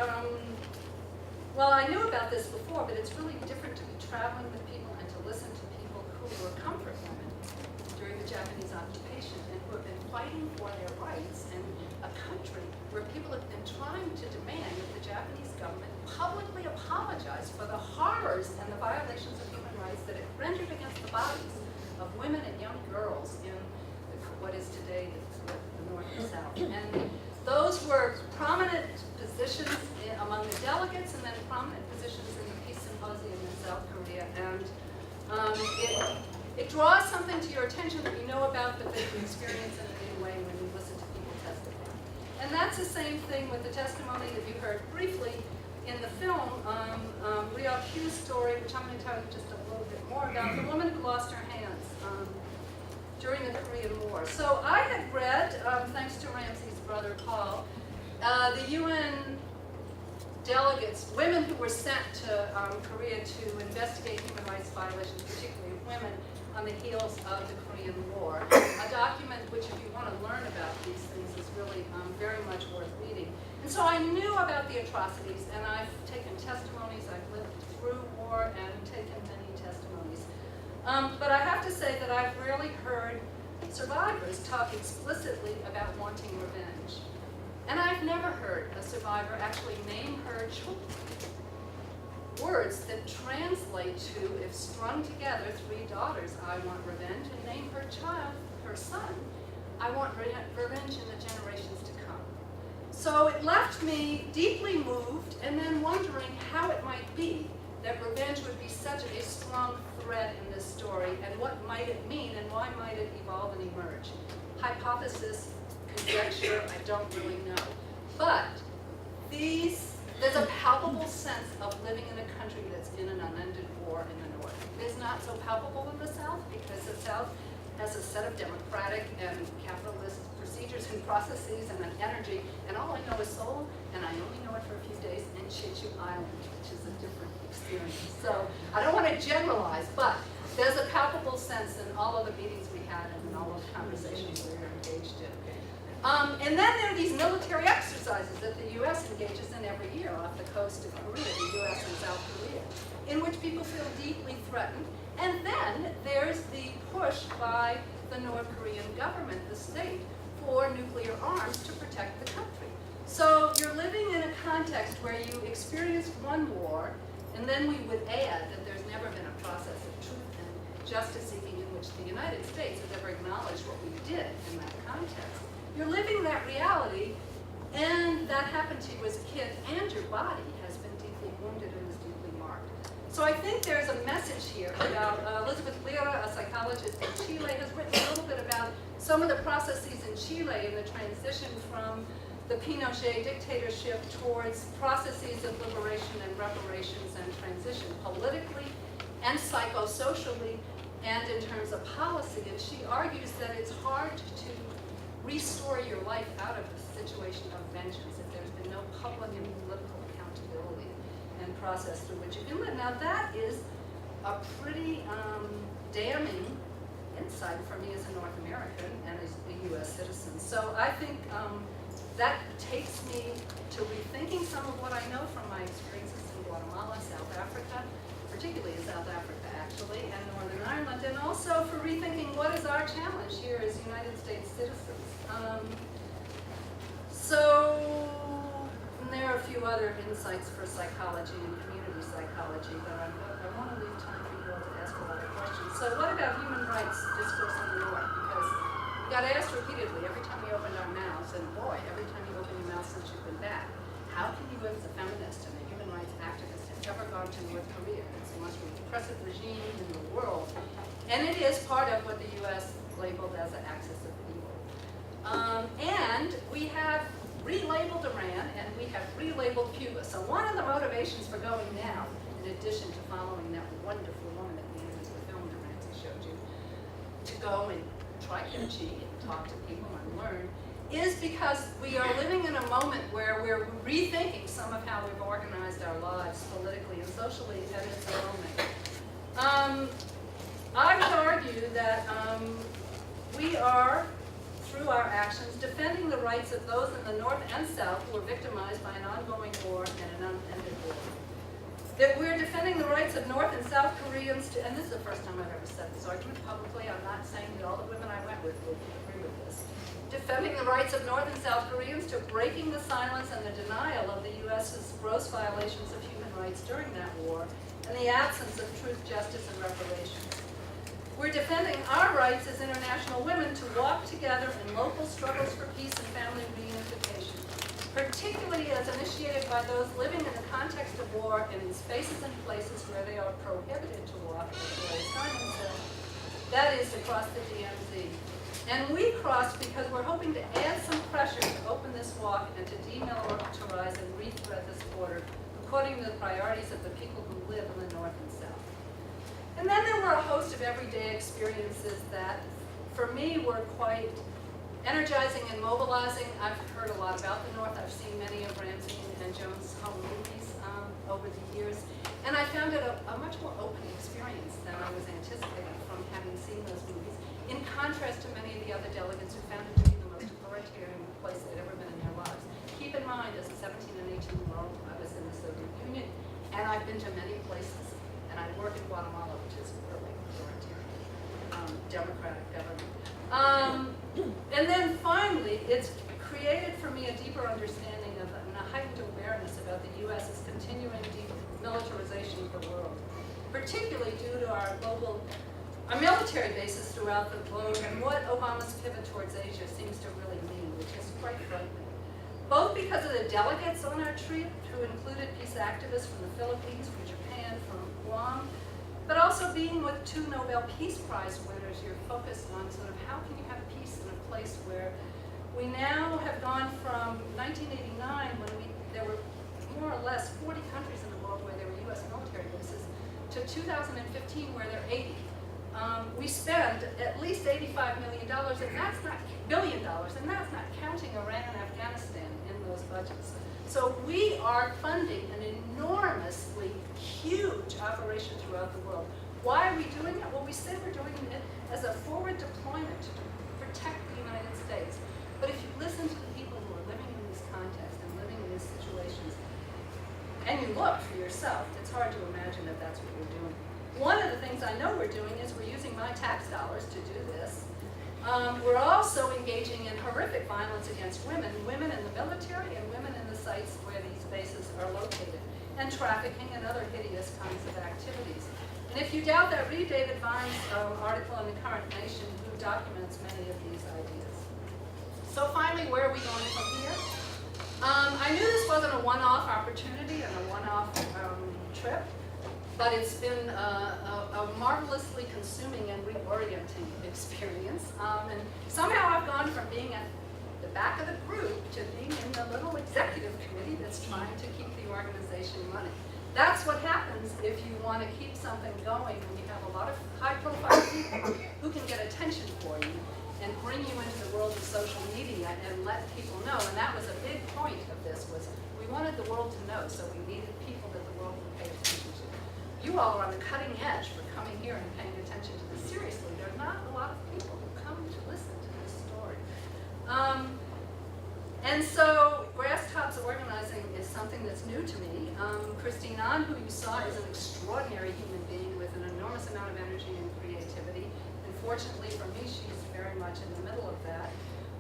well, I knew about this before, but it's really different to be traveling with people and to listen to people who were comfort women during the Japanese occupation and who have been fighting for their rights in a country where people have been trying to demand that the Japanese government publicly apologize for the horrors and the violations of human rights that it rendered against the bodies of women and young girls in what is today the North and South. And those were prominent positions among the delegates and then prominent positions in the Peace Symposium in South Korea. And it draws something to your attention that you know about, but that you experience in a new way when you listen to people testify. And that's the same thing with the testimony that you heard briefly in the film, Ryo Kyu's story, which I'm going to tell you just a little bit more about, the woman who lost her hands during the Korean War. So I had read, thanks to Ramsey's brother Paul, the UN delegates, women who were sent to Korea to investigate human rights violations, particularly of women, on the heels of the Korean War. A document which, if you want to learn about these things, is really very much worth reading. And so I knew about the atrocities, and I've taken testimonies, I've lived through war and taken many testimonies. But I have to say that I've rarely heard survivors talk explicitly about wanting revenge. And I've never heard a survivor actually name her children. Words that translate to, if strung together, 3 daughters, I want revenge, and name her child, her son, I want revenge in the generations to come. So it left me deeply moved and then wondering how it might be that revenge would be such a strong thread in this story, and what might it mean, and why might it evolve and emerge? Hypothesis, conjecture, I don't really know. But there's a palpable sense of living in a country that's in an unended war in the North. It is not so palpable in the South, because the South has a set of democratic and capitalist procedures and processes and an energy, and all I know is Seoul, and I only know it for a few days, and Jeju Island, which is a different experience. So I don't want to generalize, but there's a palpable sense in all of the meetings we had and in all of the conversations we were engaged in. And then there are these military exercises that the U.S. engages in every year off the coast of Korea, the U.S. and South Korea, in which people feel deeply threatened. And then there's the push by the North Korean government, the state, for nuclear arms to protect the country. So you're living in a context where you experienced one war, and then we would add that there's never been a process of truth and justice seeking in which the United States has ever acknowledged what we did in that context. You're living that reality, and that happened to you as a kid, and your body has been deeply wounded and is deeply marked. So I think there's a message here about Elizabeth Lira, a psychologist in Chile, has written a little bit about some of the processes in Chile in the transition from the Pinochet dictatorship towards processes of liberation and reparations and transition politically and psychosocially and in terms of policy. And she argues that it's hard to restore your life out of a situation of vengeance if there's been no public and political accountability and process through which you can live. Now that is a pretty damning insight for me as a North American and as a U.S. citizen. So I think that takes me to rethinking some of what I know from my experiences in Guatemala, South Africa, particularly in South Africa actually, and Northern Ireland, and also for rethinking what is our challenge here as United States citizens. And there are a few other insights for psychology and community psychology, but I want to leave time for you all to ask a lot of questions. So what about human rights discourse in the North? Because we got asked repeatedly every time we opened our mouths, and boy, every time you open your mouth since you've been back, how can you as a feminist and a human rights activist have ever gone to North Korea? It's the most repressive regime in the world. And it is part of what the U.S. labeled as an axis of evil. And we have relabeled Iran and we have relabeled Cuba. So one of the motivations for going now, in addition to following that wonderful woman at the end of the film that Ramsey showed you, to go and try kimchi and talk to people and learn, is because we are living in a moment where we're rethinking some of how we've organized our lives politically and socially at this moment. I would argue that we are, through our actions, defending the rights of those in the North and South who are victimized by an ongoing war and an unended war. That we're defending the rights of North and South Koreans to, and this is the first time I've ever said this argument publicly, I'm not saying that all the women I went with will agree with this. Defending the rights of North and South Koreans to breaking the silence and the denial of the U.S.'s gross violations of human rights during that war and the absence of truth, justice, and reparations. We're defending our rights as international women to walk together in local struggles for peace and family reunification, particularly as initiated by those living in the context of war and in spaces and places where they are prohibited to walk, as Ray Simon said, that is, across the DMZ. And we crossed because we're hoping to add some pressure to open this walk and to demilitarize and rethread this border according to the priorities of the people who live in the North and South. And then there were a host of everyday experiences that, for me, were quite energizing and mobilizing. I've heard a lot about the North. I've seen many of Ramsey and Joan's home movies over the years. And I found it a much more open experience than I was anticipating from having seen those movies, in contrast to many of the other delegates who found it to be the most authoritarian place they'd ever been in their lives. Keep in mind, as a 17 and 18-year-old, I was in the Soviet Union, and I've been to many places. And I work in Guatemala, which is really authoritarian, democratic government. And then finally, it's created for me a deeper understanding of and a heightened awareness about the U.S.'s continuing demilitarization of the world, particularly due to our military bases throughout the globe and what Obama's pivot towards Asia seems to really mean, which is quite frightening. Both because of the delegates on our trip, who included peace activists from the Philippines, from Japan, from Guam, but also being with 2 Nobel Peace Prize winners, you're focused on sort of how can you have peace in a place where we now have gone from 1989, when there were more or less 40 countries in the world where there were U.S. military bases, to 2015 where there are 80. we spend at least $85 million, and that's not billion dollars, and that's not counting Iran and Afghanistan in those budgets. So we are funding an enormously huge operation throughout the world. Why are we doing it? Well, we say we're doing it as a forward deployment to protect the United States. But if you listen to the people who are living in this context and living in these situations, and you look for yourself, it's hard to imagine that that's what we're doing. One of the things I know we're doing is we're using my tax dollars to do this. We're also engaging in horrific violence against women, women in the military and women in the sites where these bases are located, and trafficking and other hideous kinds of activities. And if you doubt that, read David Vine's article in the Current Nation, who documents many of these ideas. So finally, where are we going from here? I knew this wasn't a one-off opportunity and a one-off trip, but it's been a marvelously consuming and reorienting experience. And somehow I've gone from being at the back of the group to being in the little executive committee that's trying to keep the organization running. That's what happens if you want to keep something going when you have a lot of high-profile people who can get attention for you and bring you into the world of social media and let people know. And that was a big point of this, was we wanted the world to know, so we needed people that the world would pay attention to. You all are on the cutting edge for coming here and paying attention to this seriously. There are not a lot of people who come to listen to this story. And so Grass Tops organizing is something that's new to me. Christine Ahn, who you saw, is an extraordinary human being with an enormous amount of energy and creativity. And fortunately for me, she's very much in the middle of that.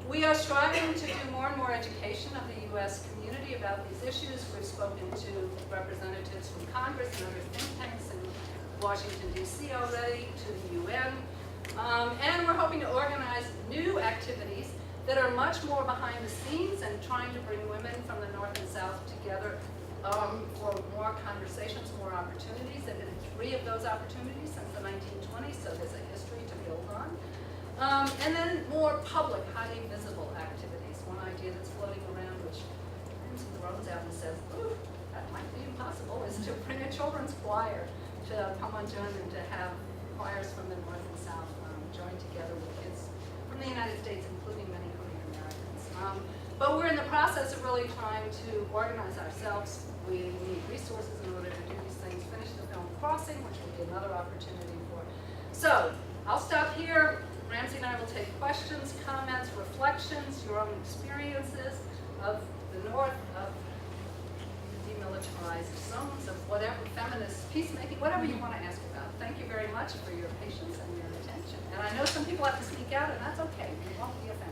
We are striving to do more and more education of the U.S. community about these issues. We've spoken to representatives from Congress and other think tanks in Washington, D.C. already, to the UN. And we're hoping to organize new activities that are much more behind the scenes and trying to bring women from the North and South together for more conversations, more opportunities. There have been 3 of those opportunities since the 1920s, so there's a history to build on. And then more public, highly visible activities. One idea that's floating around, which Ramsey throws out and says, ooh, that might be impossible, is to bring a children's choir to Panmunjom and to have choirs from the North and South join together with kids from the United States, including many Korean Americans. But we're in the process of really trying to organize ourselves. We need resources in order to do these things, finish the film Crossing, which will be another opportunity for. So I'll stop here. Ramsey and I will take questions, comments, reflections, your own experiences of the North, of demilitarized zones, of whatever, feminist peacemaking, whatever you want to ask about. Thank you very much for your patience and your attention. And I know some people have to speak out, and that's okay. We won't be offended.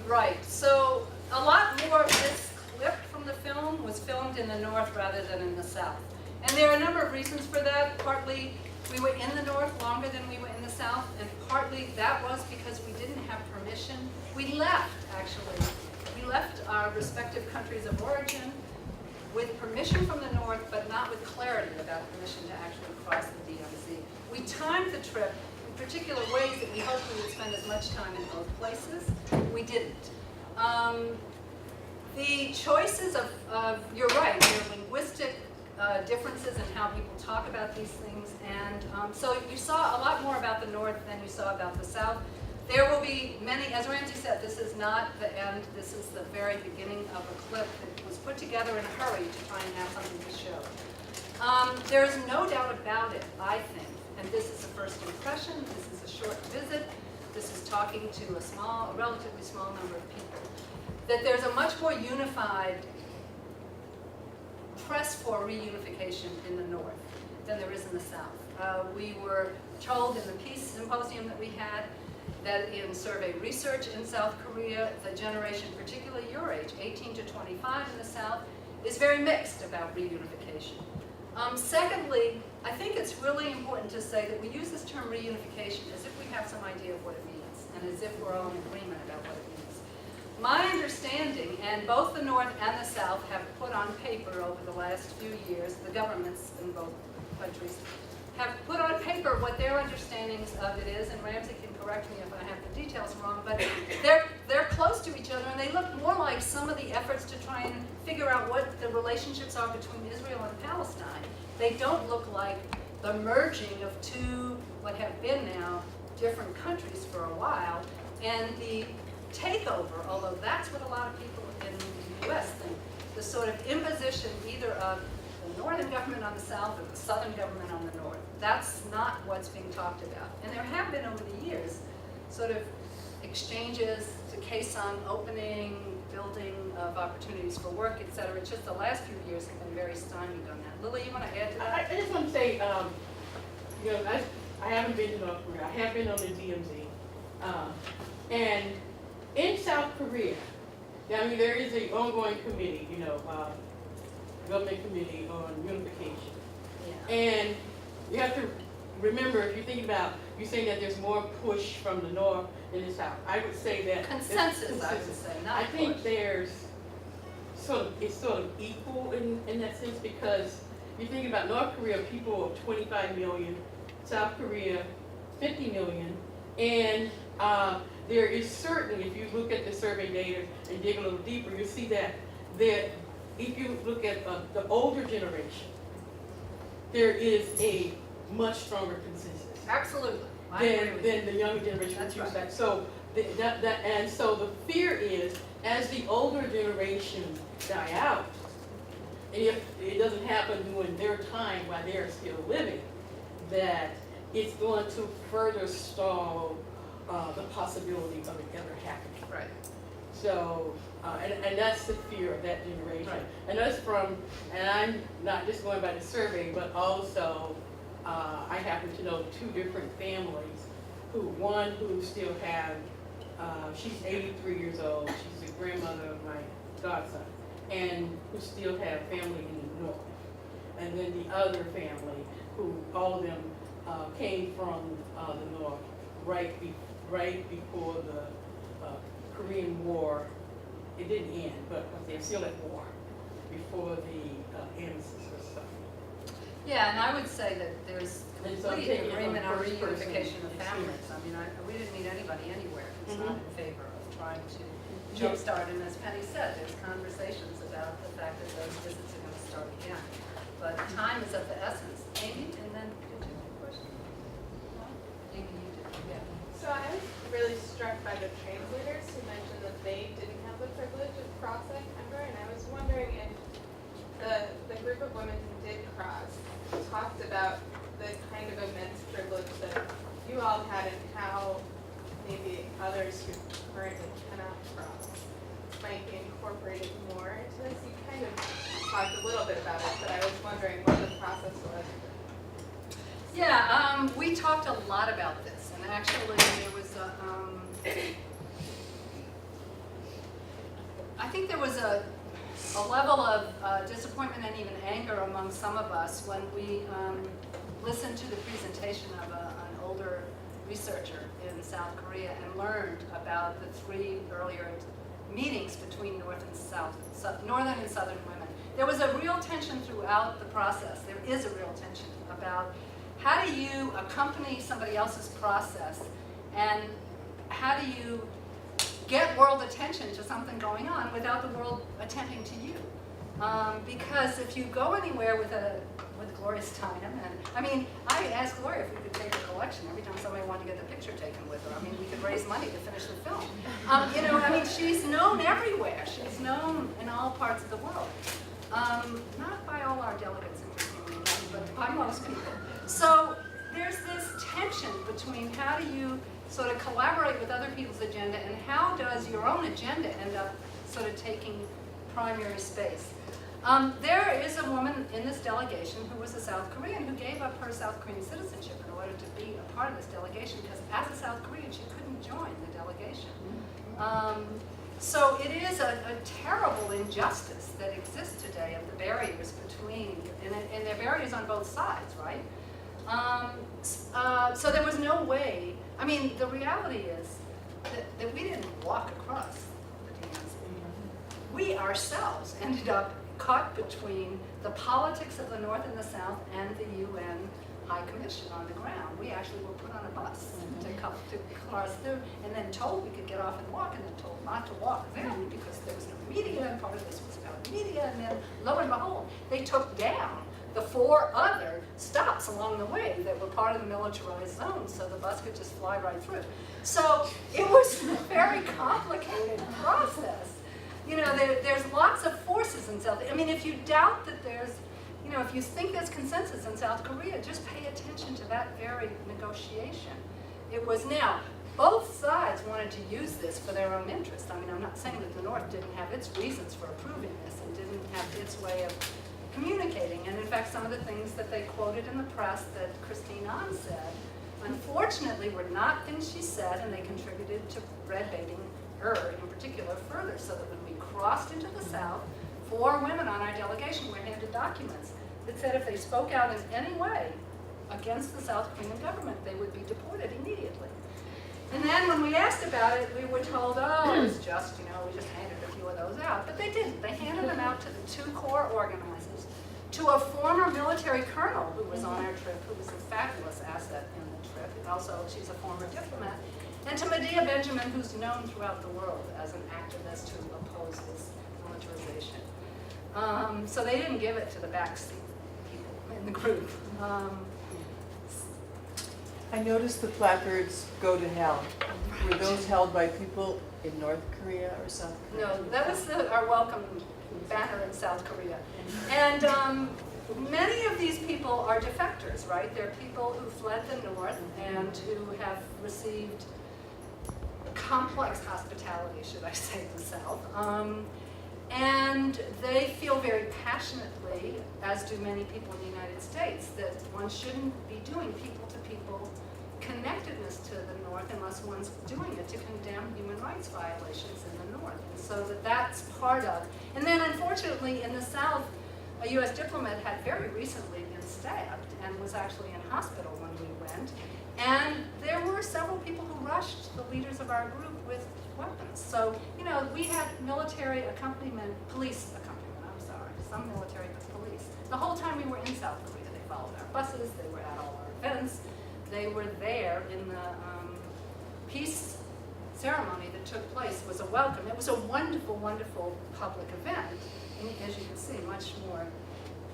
Right, so a lot more of this clip from the film was filmed in the North rather than in the South. And there are a number of reasons for that. Partly we were in the North longer than we were in the South, and partly that was because we didn't have permission. We left, actually. We left our respective countries of origin with permission from the North, but not with clarity about permission to actually cross the DMZ. We timed the trip in particular ways that we hoped we would spend as much time in both places. We didn't. The choices of you're right, there are linguistic differences in how people talk about these things, and so you saw a lot more about the North than you saw about the South. There will be many, as Ramsey said, this is not the end, this is the very beginning of a clip that was put together in a hurry to try and have something to show. There's no doubt about it, I think, and this is a first impression, this is a short visit, this is talking to a relatively small number of people, that there's a much more unified press for reunification in the North than there is in the South. We were told in the peace symposium that we had that in survey research in South Korea, the generation, particularly your age, 18 to 25 in the South, is very mixed about reunification. Secondly, I think it's really important to say that we use this term reunification as if we have some idea of what it means, and as if we're all in agreement about what it means. My understanding, and both the North and the South have put on paper over the last few years, the governments in both countries have put on paper what their understandings of it is, and Ramsey can correct me if I have the details wrong, but they're close to each other, and they look more like some of the efforts to try and figure out what the relationships are between Israel and Palestine. They don't look like the merging of two, what have been now, different countries for a while, and the takeover, although that's what a lot of people in the U.S. think, the sort of imposition either of the northern government on the South or the southern government on the North. That's not what's being talked about. And there have been over the years sort of exchanges to Kaesong, opening, building of opportunities for work, et cetera. It's just the last few years have been very stymied on that. Lily, you want to add to that? I just want to say, you know, I haven't been to North Korea. I have been on the DMZ. And in South Korea, I mean, there is an ongoing committee, you know, government committee on unification. Yeah. And you have to remember, if you're thinking about, you're saying that there's more push from the North than the South. I would say that Consensus, I would say, not I think push. there's it's sort of equal in that sense, because you're thinking about North Korea, people of 25 million, South Korea, 50 million, and there is certainly, if you look at the survey data and dig a little deeper, you'll see that if you look at the older generation, there is a much stronger consensus. Absolutely. I agree with Than the younger generation. That's which is right. that. So and so the fear is, as the older generation die out, and if it doesn't happen during their time while they're still living, that it's going to further stall the possibility of it ever happening. Right. So, and that's the fear of that generation. Right. And that's and I'm not just going by the survey, but also I happen to know two different families one who still have, she's 83 years old, she's the grandmother of my godson, and who still have family in the North. And then the other family, who all of them came from the North right before the Korean War. It didn't end, but they're still at war before the armistice was signed. Yeah, and I would say that there's And so I'm complete taking it agreement from on first person reunification of experience. families. I mean, we didn't meet anybody anywhere who's not in favor of trying to Yes. jumpstart. And as Penny said, there's conversations about the fact that those visits are going to start again. But time is of the essence. Amy, and then did you have a question? No? Amy, you did. Yeah. So I was really struck by the translators who mentioned that they didn't have the privilege of crossing ever, and I was wondering if the group of women who did cross talked about the kind of immense privilege that you all had and how maybe others who currently cannot cross might be incorporated more into this. You kind of talked a little bit about it, but I was wondering what the process was. Yeah, we talked a lot about this, and actually there was I think there was a level of disappointment and even anger among some of us when we listened to the presentation of an older researcher in South Korea and learned about the 3 earlier meetings between northern and southern women. There was a real tension throughout the process. There is a real tension about how do you accompany somebody else's process, and how do you get world attention to something going on without the world attending to you? Because if you go anywhere with Gloria Steinem, and I mean, I asked Gloria if we could take a collection every time somebody wanted to get the picture taken with her. I mean, we could raise money to finish the film. You know, I mean, she's known everywhere. She's known in all parts of the world. Not by all our delegates, interestingly enough, but by most people. So there's this tension between how do you sort of collaborate with other people's agenda, and how does your own agenda end up sort of taking primary space. There is a woman in this delegation who was a South Korean who gave up her South Korean citizenship in order to be a part of this delegation because as a South Korean she couldn't join the delegation. So it is a terrible injustice that exists today of the barriers between, and there are barriers on both sides, right? So there was no way, I mean, the reality is that we didn't walk across the DMZ. We ourselves ended up caught between the politics of the North and the South and the UN High Commission on the ground. We actually were put on a bus to cross through and then told we could get off and walk and then told not to walk then because there was no media and part of this was about media and then lo and behold, they took down the 4 other stops along the way that were part of the militarized zone so the bus could just fly right through. So it was a very complicated process. You know, there's lots of forces in South. I mean, if you doubt that there's, you know, if you think there's consensus in South Korea, just pay attention to that very negotiation. It was now, both sides wanted to use this for their own interest. I mean, I'm not saying that the North didn't have its reasons for approving this and didn't have its way of communicating. And in fact, some of the things that they quoted in the press that Christine Ahn said, unfortunately, were not things she said, and they contributed to red baiting her in particular further, so that when we crossed into the South, 4 women on our delegation were handed documents that said if they spoke out in any way against the South Korean government, they would be deported immediately. And then when we asked about it, we were told, oh, it's just, you know, we just handed a few of those out. But they didn't. They handed them out to the 2 core organizers, to a former military colonel who was on our trip, who was a fabulous asset in the trip, and also she's a former diplomat, and to Medea Benjamin, who's known throughout the world as an activist who opposed this militarization. So they didn't give it to the backseat people in the group. I noticed the placards, "Go to hell." Were those held by people in North Korea or South Korea? No, that was our welcome banner in South Korea. And many of these people are defectors, right? They're people who fled the North and who have received complex hospitality, should I say, in the South. And they feel very passionately, as do many people in the United States, that one shouldn't be doing people-to-people connectedness to the North unless one's doing it to condemn human rights violations in the North. And so that's part of. And then unfortunately in the South, a U.S. diplomat had very recently been stabbed and was actually in hospital when we went. And there were several people who rushed the leaders of our group with weapons. So, you know, we had military accompaniment, police accompaniment, I'm sorry, some military but police. The whole time we were in South Korea, they followed our buses, they were at all our events, they were there in the peace ceremony that took place. It was a welcome. It was a wonderful, wonderful public event. And as you can see, much more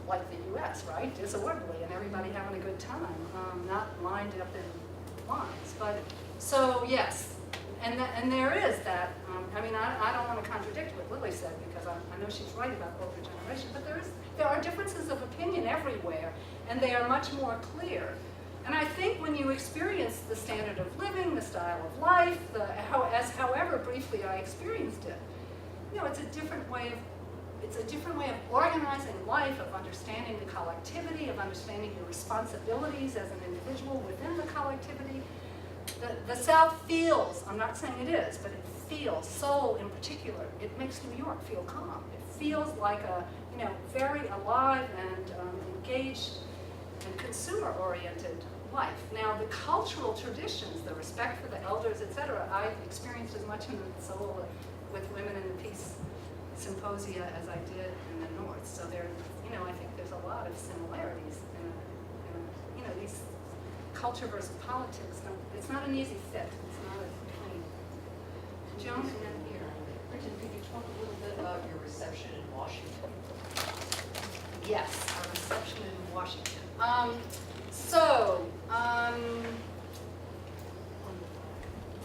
like the U.S., right? Disorderly and everybody having a good time, not lined up in lines. But so yes, and there is that. I mean, I don't want to contradict what Lily said because I know she's right about older generation. But there are differences of opinion everywhere, and they are much more clear. And I think when you experience the standard of living, the style of life, however briefly I experienced it, you know, it's a different way of organizing life, of understanding the collectivity, of understanding your responsibilities as an individual within the collectivity. The South feels, I'm not saying it is, but it feels, Seoul in particular, it makes New York feel calm. It feels like a, you know, very alive and engaged and consumer-oriented life. Now, the cultural traditions, the respect for the elders, etc., I've experienced as much in Seoul with women in the peace symposia as I did in the North. So there, you know, I think there's a lot of similarities in you know, these culture versus politics. It's not an easy fit. It's not a clean. Joan, and then here. Bridget, could you talk a little bit about your reception in Washington? Yes, our reception in Washington.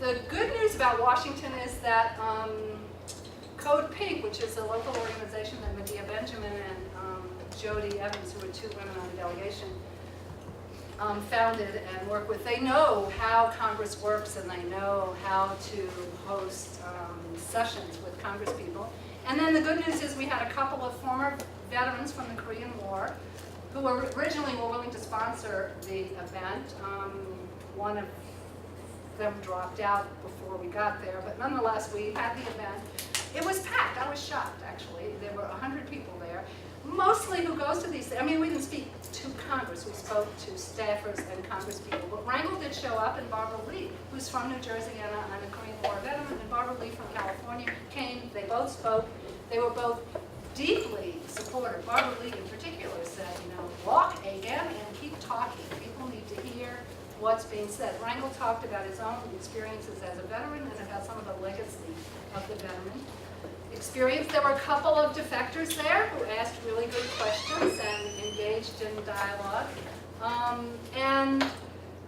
The good news about Washington is that Code Pink, which is a local organization that Medea Benjamin and Jody Evans, who were 2 women on the delegation, founded and work with, they know how Congress works and they know how to host sessions with Congress people. And then the good news is we had a couple of former veterans from the Korean War who originally were willing to sponsor the event. One of them dropped out before we got there, but nonetheless, we had the event. It was packed. I was shocked, actually. There were 100 people there, mostly who goes to these. I mean, we didn't speak to Congress. We spoke to staffers and Congress people. But Rangel did show up, and Barbara Lee, who's from New Jersey and a Korean War veteran, and Barbara Lee from California came. They both spoke. They were both deeply supportive. Barbara Lee, in particular, said, you know, walk again and keep talking. People need to hear what's being said. Rangel talked about his own experiences as a veteran and about some of the legacy of the veteran experience. There were a couple of defectors there who asked really good questions and engaged in dialogue. And,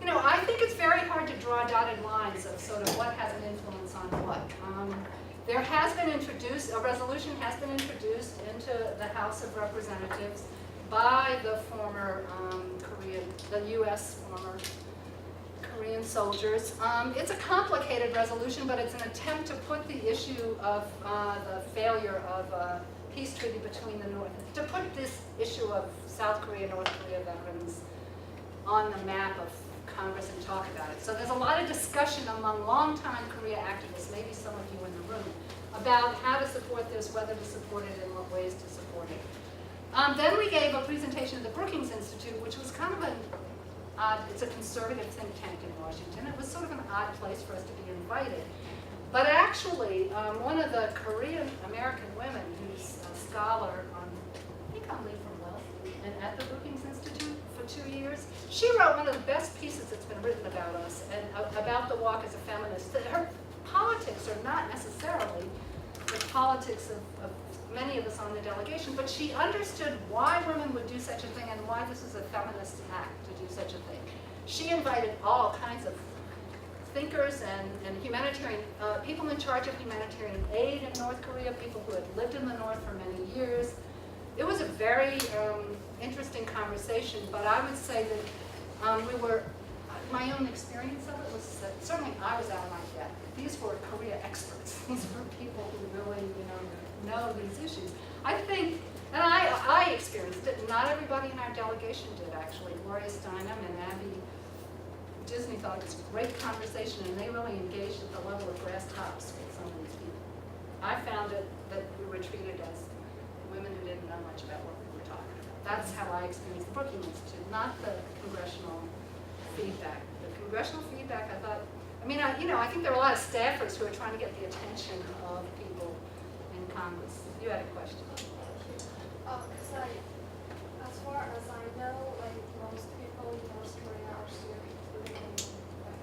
you know, I think it's very hard to draw dotted lines of sort of what has an influence on what. There has been a resolution has been introduced into the House of Representatives by the former the U.S. former Korean soldiers. It's a complicated resolution, but it's an attempt to put the issue of the failure of a peace treaty between the North, to put this issue of South Korea, North Korea veterans on the map of Congress and talk about it. So there's a lot of discussion among longtime Korea activists, maybe some of you in the room, about how to support this, whether to support it, and what ways to support it. Then we gave a presentation at the Brookings Institute, which was kind of an odd, it's a conservative think tank in Washington. It was sort of an odd place for us to be invited. But actually, one of the Korean American women who's a scholar on, I think on Lee from Wealth, and at the Brookings Institute for 2 years, she wrote one of the best pieces that's been written about us and about the walk as a feminist. That her politics are not necessarily the politics of many of us on the delegation, but she understood why women would do such a thing and why this is a feminist act to do such a thing. She invited all kinds of thinkers and humanitarian people in charge of humanitarian aid in North Korea, people who had lived in the North for many years. It was a very interesting conversation, but I would say that my own experience of it was that certainly I was out of my depth. These were Korea experts. These were people who really, know these issues. I think, and I experienced it, not everybody in our delegation did actually. Gloria Steinem and Abby Disney thought it was a great conversation, and they really engaged at the level of brass tacks with some of these people. I found it that we were treated as women who didn't know much about what we were talking about. That's how I experienced the Brookings Institute, not the congressional feedback. The congressional feedback, I thought, I think there are a lot of staffers who are trying to get the attention of people in Congress. You had a question. Because as far as I know, like most people in North Korea are still living in life.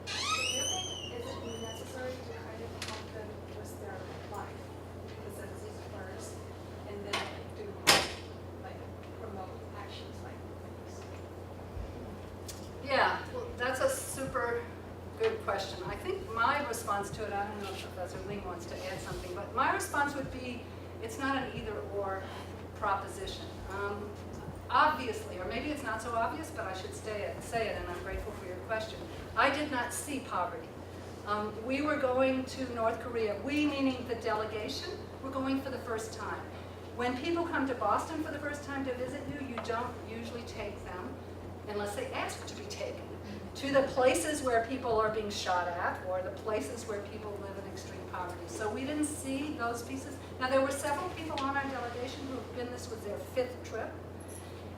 Do you think is it necessary to kind of help them with their life, the census first, and then do like promote actions like this? Yeah, well, that's a super good question. I think my response to it, I don't know if Professor Ling wants to add something, but my response would be, it's not an either-or proposition. Obviously, or maybe it's not so obvious, but I should say it, and I'm grateful for your question. I did not see poverty. We were going to North Korea, we meaning the delegation, were going for the first time. When people come to Boston for the first time to visit you, you don't usually take them, unless they ask to be taken, to the places where people are being shot at, or the places where people live in extreme poverty. So we didn't see those pieces. Now there were several people on our delegation who've this was their 5th trip,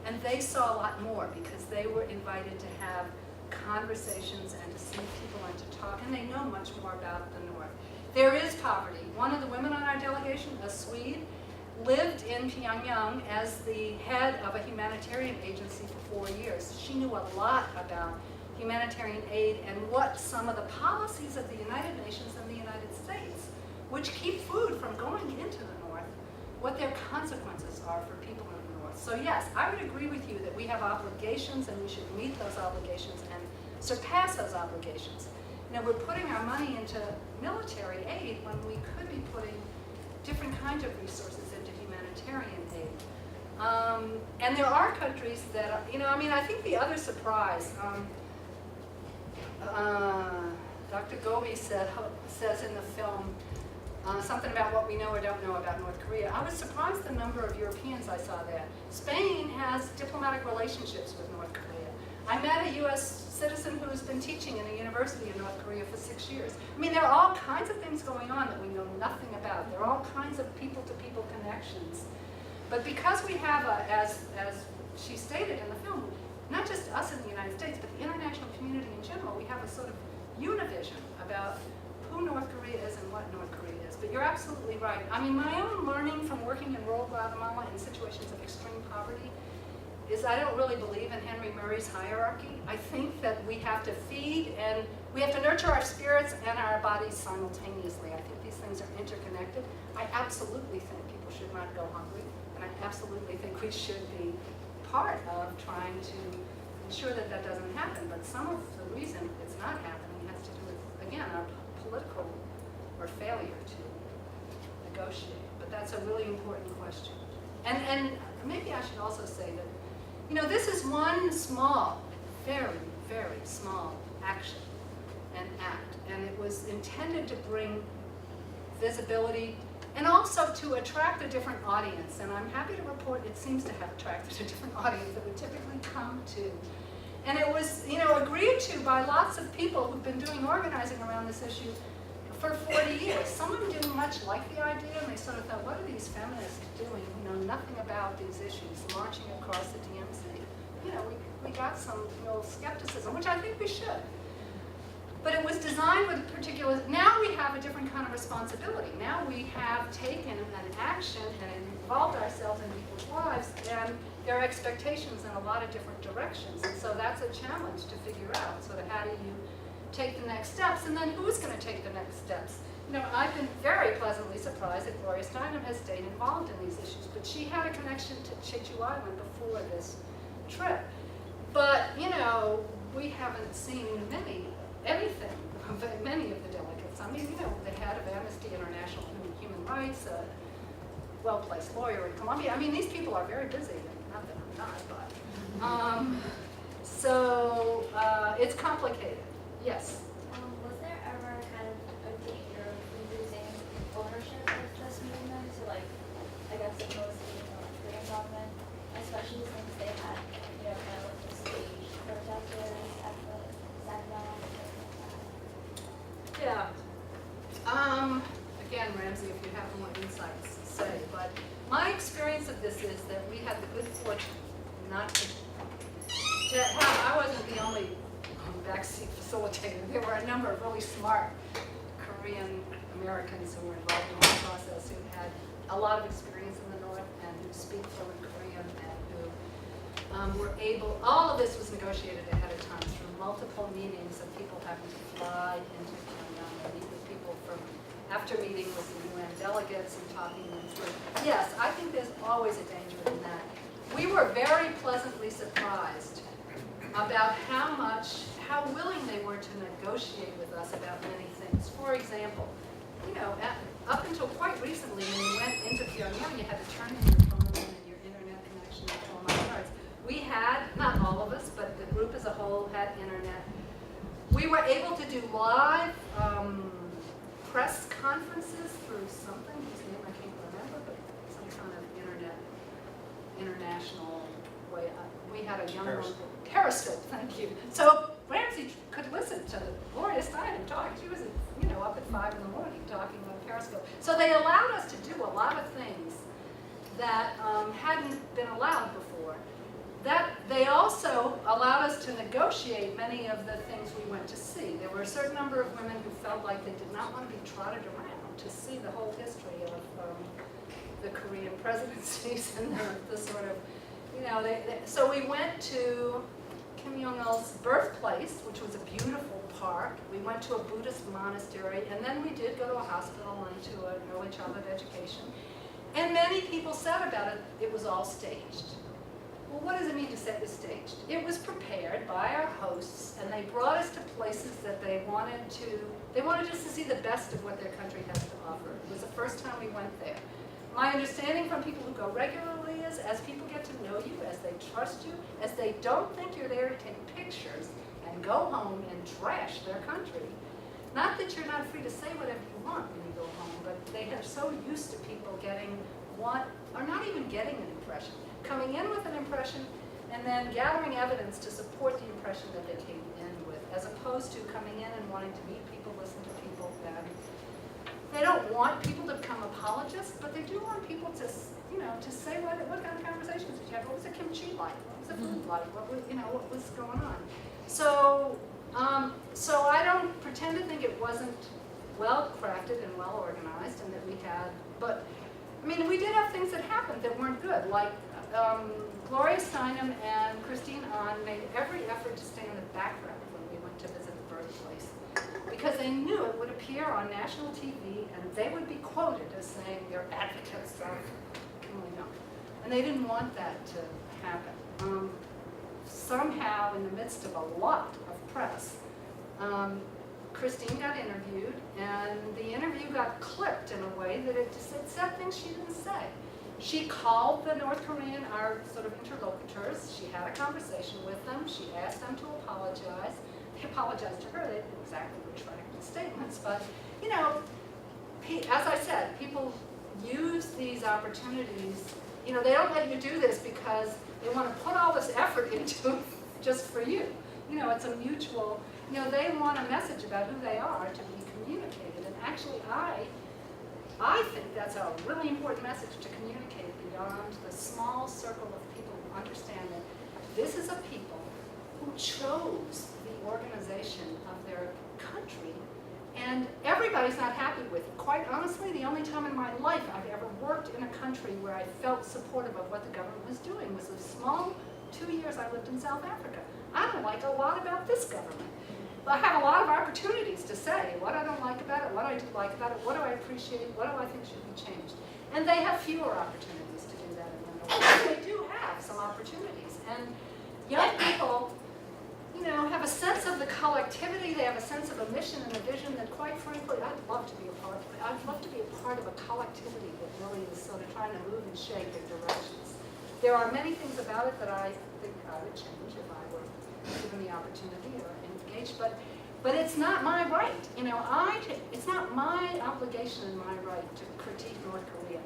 and they saw a lot more because they were invited to have conversations and to see people and to talk, and they know much more about the North. There is poverty. One of the women on our delegation, a Swede, lived in Pyongyang as the head of a humanitarian agency for 4 years. She knew a lot about humanitarian aid and what some of the policies of the United Nations and the United States, which keep food from going into the North, what their consequences are for people in the North. So yes, I would agree with you that we have obligations and we should meet those obligations and surpass those obligations. We're putting our money into military aid when we could be putting different kinds of resources into humanitarian aid. And there are countries that, I think the other surprise, Dr. Gobi says in the film, something about what we know or don't know about North Korea. I was surprised the number of Europeans I saw there. Spain has diplomatic relationships with North Korea. I met a U.S. citizen who's been teaching in a university in North Korea for 6 years. I mean, there are all kinds of things going on that we know nothing about. There are all kinds of people-to-people connections. But because we have, as she stated in the film, not just us in the United States, but the international community in general, we have a sort of univision about who North Korea is and what North Korea is. But you're absolutely right. I mean, my own learning from working in rural Guatemala in situations of extreme poverty is I don't really believe in Henry Murray's hierarchy. I think that we have to feed and we have to nurture our spirits and our bodies simultaneously. I think these things are interconnected. I absolutely think people should not go hungry, and I absolutely think we should be part of trying to ensure that that doesn't happen. But some of the reason it's not happening has to do with, again, our political or failure to negotiate. But that's a really important question. And maybe I should also say that, you know, this is one small, very, very small action and act. And it was intended to bring visibility and also to attract a different audience. And I'm happy to report it seems to have attracted a different audience that would typically come to. And it was, you know, agreed to by lots of people who've been doing organizing around this issue for 40 years. Some of them didn't much like the idea, and they sort of thought, what are these feminists doing who know nothing about these issues, marching across the DMZ? You know, we got some real skepticism, which I think we should. But it was designed with a particular, now we have a different kind of responsibility. Now we have taken an action and involved ourselves in people's lives, and there are expectations in a lot of different directions. And so that's a challenge to figure out. Sort of how do you take the next steps, and then who's going to take the next steps? You know, I've been very pleasantly surprised that Gloria Steinem has stayed involved in these issues, but she had a connection to Jeju Island before this trip. But, you know, we haven't seen anything of many of the delegates. I mean, you know, the head of Amnesty International Human Rights, a well-placed lawyer in Colombia. I mean, these people are very busy, not that I'm not, but. So it's complicated. Yes? Was there ever kind of a danger of losing ownership of this movement to, like, I guess, oppose the North Korean government, especially since they had, you know, kind of like the staged protesters at the Sangam and things like that? Yeah. Again, Ramsey, if you have more insights, say. But my experience of this is that we had the good fortune not to have, I wasn't the only backseat facilitator. There were a number of really smart Korean Americans who were involved in the process who had a lot of experience in the North and who speak fluent Korean and who were able, all of this was negotiated ahead of time through multiple meetings of people having to fly into Pyongyang and meet with people from, after meeting with the UN delegates and talking them through. Yes, I think there's always a danger in that. We were very pleasantly surprised about how willing they were to negotiate with us about many things. For example, you know, up until quite recently, when you went into Pyongyang, you had to turn in your phone and your internet connection and all my cards. We had, not all of us, but the group as a whole had internet. We were able to do live press conferences through something whose name I can't remember, but some kind of international way. We had a young woman. Periscope, thank you. So Ramsey could listen to Gloria Steinem talk. She was, you know, up at 5 in the morning talking on Periscope. So they allowed us to do a lot of things that hadn't been allowed before. That they also allowed us to negotiate many of the things we went to see. There were a certain number of women who felt like they did not want to be trotted around to see the whole history of the Korean presidencies and the sort of, you know, so we went to Kim Jong-il's birthplace, which was a beautiful park. We went to a Buddhist monastery, and then we did go to a hospital and to an early childhood education. And many people said about it, it was all staged. Well, what does it mean to say it was staged? It was prepared by our hosts, and they brought us to places that they wanted us to see the best of what their country has to offer. It was the first time we went there. My understanding from people who go regularly is, as people get to know you, as they trust you, as they don't think you're there to take pictures and go home and trash their country, not that you're not free to say whatever you want when you go home, but they are so used to people getting one, or not even getting an impression, coming in with an impression and then gathering evidence to support the impression that they came in with, as opposed to coming in and wanting to meet people, listen to people, and they don't want people to become apologists, but they do want people to, to say what kind of conversations did you have? What was the kimchi like? What was the food like? What was going on? So, so I don't pretend to think it wasn't well crafted and well organized, and that we had, but I mean, we did have things that happened that weren't good, like Gloria Steinem and Christine Ahn made every effort to stay in the background when we went to visit the birthplace, because they knew it would appear on national TV and they would be quoted as saying they're advocates of Kimberly Young. And they didn't want that to happen. Somehow, in the midst of a lot of press, Christine got interviewed, and the interview got clipped in a way that it said things she didn't say. She called the North Korean, our sort of interlocutors. She had a conversation with them. She asked them to apologize. They apologized to her. They didn't exactly retract the statements, but as I said, people use these opportunities. They don't let you do this because they want to put all this effort into it just for you. It's a mutual. They want a message about who they are to be communicated, and actually, I think that's a really important message to communicate beyond the small circle of people who understand that this is a people who chose the organization of their country, and everybody's not happy with it. Quite honestly, the only time in my life I've ever worked in a country where I felt supportive of what the government was doing was the small 2 years I lived in South Africa. I don't like a lot about this government. I have a lot of opportunities to say what I don't like about it, what I do like about it, what do I appreciate, what do I think should be changed. And they have fewer opportunities to do that in the North. They do have some opportunities. And young people, have a sense of the collectivity, they have a sense of a mission and a vision that, quite frankly, I'd love to be a part of. I'd love to be a part of a collectivity that really is sort of trying to move and shape in directions. There are many things about it that I think I would change if I were given the opportunity or engaged, but it's not my right. It's not my obligation and my right to critique North Korea.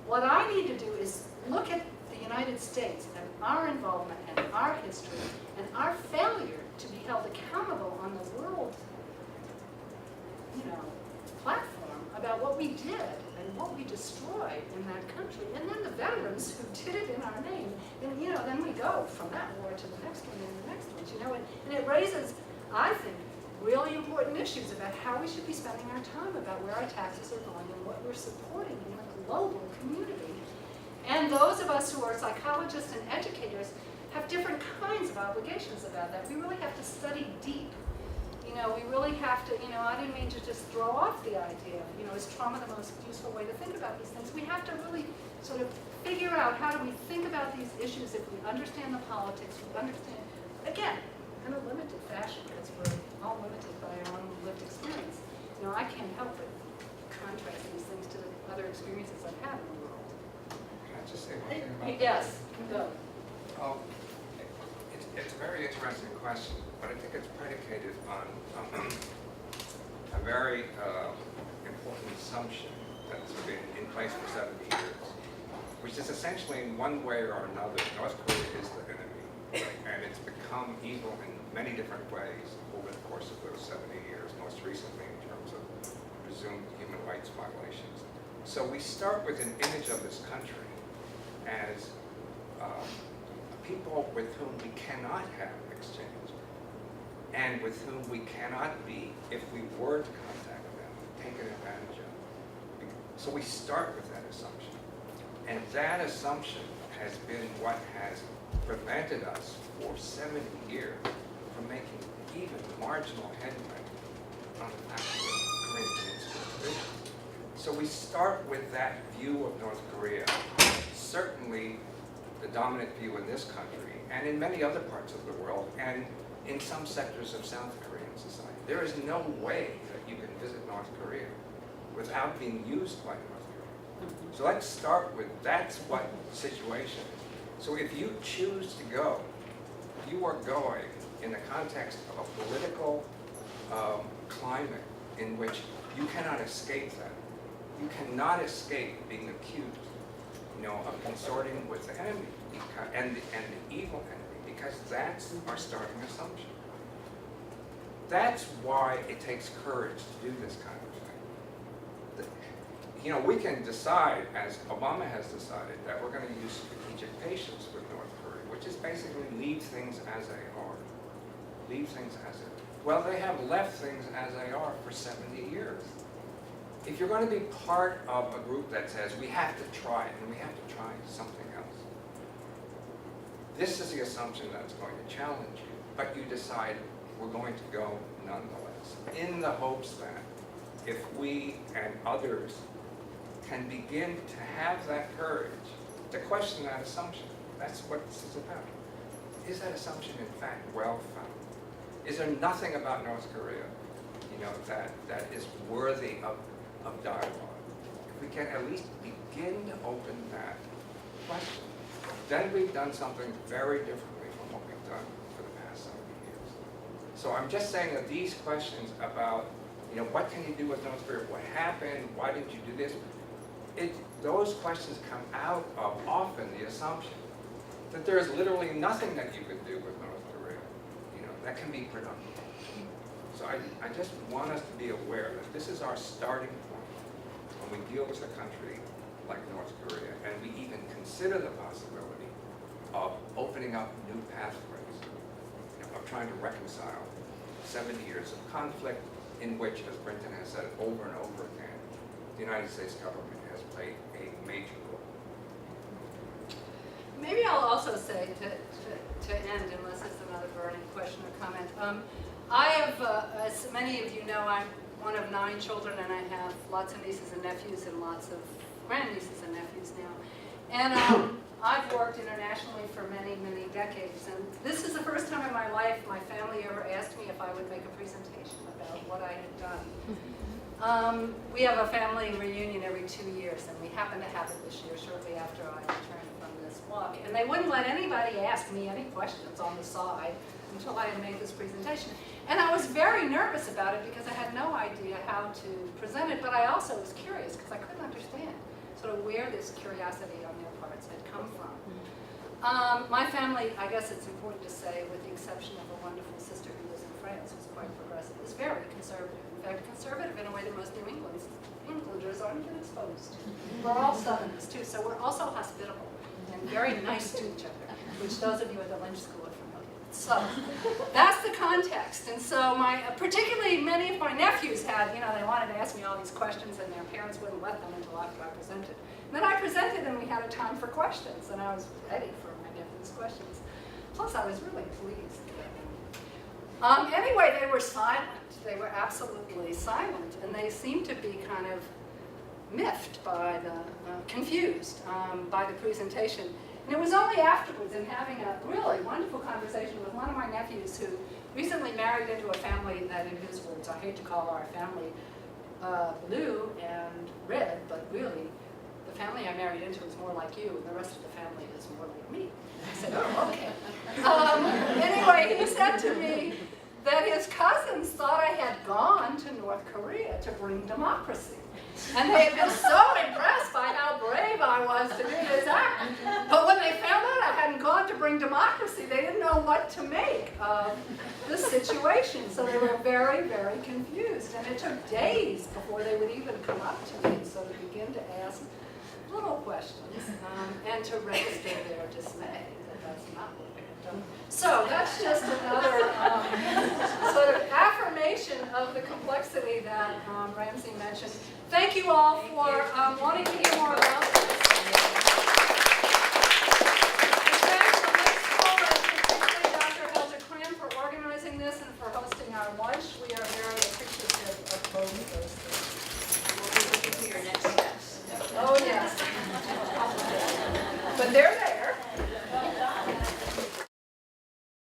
What I need to do is look at the United States and our involvement and our history and our failure to be held accountable on the world, platform about what we did and what we destroyed in that country, and then the veterans who did it in our name, and then we go from that war to the next one and the next one, and it raises, I think, really important issues about how we should be spending our time, about where our taxes are going and what we're supporting in the global community. And those of us who are psychologists and educators have different kinds of obligations about that. We really have to study deep. We really have to, I didn't mean to just throw off the idea of, is trauma the most useful way to think about these things? We have to really sort of figure out how do we think about these issues if we understand the politics, we understand, again, in a limited fashion, because we're all limited by our own lived experience. I can't help but contrast these things to the other experiences I've had in the world. Can I just say one thing about that? Yes, go. It's a very interesting question, but I think it's predicated on a very important assumption that's been in place for 70 years, which is essentially in one way or another, North Korea is the enemy, and it's become evil in many different ways over the course of those 70 years, most recently in terms of presumed human rights violations. So we start with an image of this country as people with whom we cannot have exchange, and with whom we cannot be, if we were to contact them, taken advantage of. So we start with that assumption. And that assumption has been what has prevented us for 70 years from making even marginal headway on the actual Korean Peninsula division. So we start with that view of North Korea, certainly the dominant view in this country, and in many other parts of the world, and in some sectors of South Korean society. There is no way that you can visit North Korea without being used by North Korea. So let's start with that's what the situation is. So if you choose to go, you are going in the context of a political climate in which you cannot escape that. you cannot escape being accused, of consorting with the enemy and the evil enemy, because that's our starting assumption. That's why it takes courage to do this kind of thing. We can decide, as Obama has decided, that we're going to use strategic patience with North Korea, which is basically leave things as they are. Leave things as they are. Well, they have left things as they are for 70 years. If you're going to be part of a group that says we have to try it and we have to try something else, this is the assumption that's going to challenge you, but you decide we're going to go nonetheless, in the hopes that if we and others can begin to have that courage to question that assumption. That's what this is about. Is that assumption in fact well-founded? Is there nothing about North Korea, that is worthy of dialogue? If we can at least begin to open that question, then we've done something very differently from what we've done for the past 70 years. So I'm just saying that these questions about, what can you do with North Korea? What happened? Why did you do this? Those questions come out of often the assumption that there is literally nothing that you could do with North Korea, that can be productive. So I just want us to be aware that this is our starting point when we deal with a country like North Korea, and we even consider the possibility of opening up new pathways, of trying to reconcile 70 years of conflict in which, as Brenton has said over and over again, the United States government has played a major role. Maybe I'll also say to end, unless it's another burning question or comment. I have, as many of you know, I'm one of 9 children, and I have lots of nieces and nephews and lots of grandnieces and nephews now. And I've worked internationally for many, many decades, and this is the first time in my life my family ever asked me if I would make a presentation about what I had done. We have a family reunion every 2 years, and we happen to have it this year shortly after I returned from this walk. And they wouldn't let anybody ask me any questions on the side until I had made this presentation. And I was very nervous about it because I had no idea how to present it, but I also was curious because I couldn't understand sort of where this curiosity on their parts had come from. My family, I guess it's important to say, with the exception of a wonderful sister who lives in France, who's quite progressive, is very conservative. In fact, conservative in a way that most New Englanders aren't even exposed to. We're all Southerners too, so we're also hospitable and very nice to each other, which those of you at the Lynch School are familiar with. So that's the context. And so particularly many of my nephews had, they wanted to ask me all these questions, and their parents wouldn't let them until after I presented. And then I presented, and we had a time for questions, and I was ready for my nephew's questions. Plus, I was really pleased. Anyway, they were silent. They were absolutely silent, and they seemed to be kind of miffed by confused by the presentation. And it was only afterwards, in having a really wonderful conversation with one of my nephews who recently married into a family that, in his words, I hate to call our family blue and red, but really, the family I married into is more like you, and the rest of the family is more like me. I said, oh, okay. Anyway, he said to me that his cousins thought I had gone to North Korea to bring democracy. And they had been so impressed by how brave I was to do this act. But when they found out I hadn't gone to bring democracy, they didn't know what to make of the situation. So they were very, very confused. And it took days before they would even come up to me, so to begin to ask little questions and to register their dismay that that's not what they had done. So that's just another sort of affirmation of the complexity that Ramsey mentioned. Thank you all for wanting to hear more about this. Thanks to Lynch School and particularly Dr. Helga Cram for organizing this and for hosting our lunch. We are very appreciative of both of those things. We'll be looking for your next steps. Oh, yes. But there's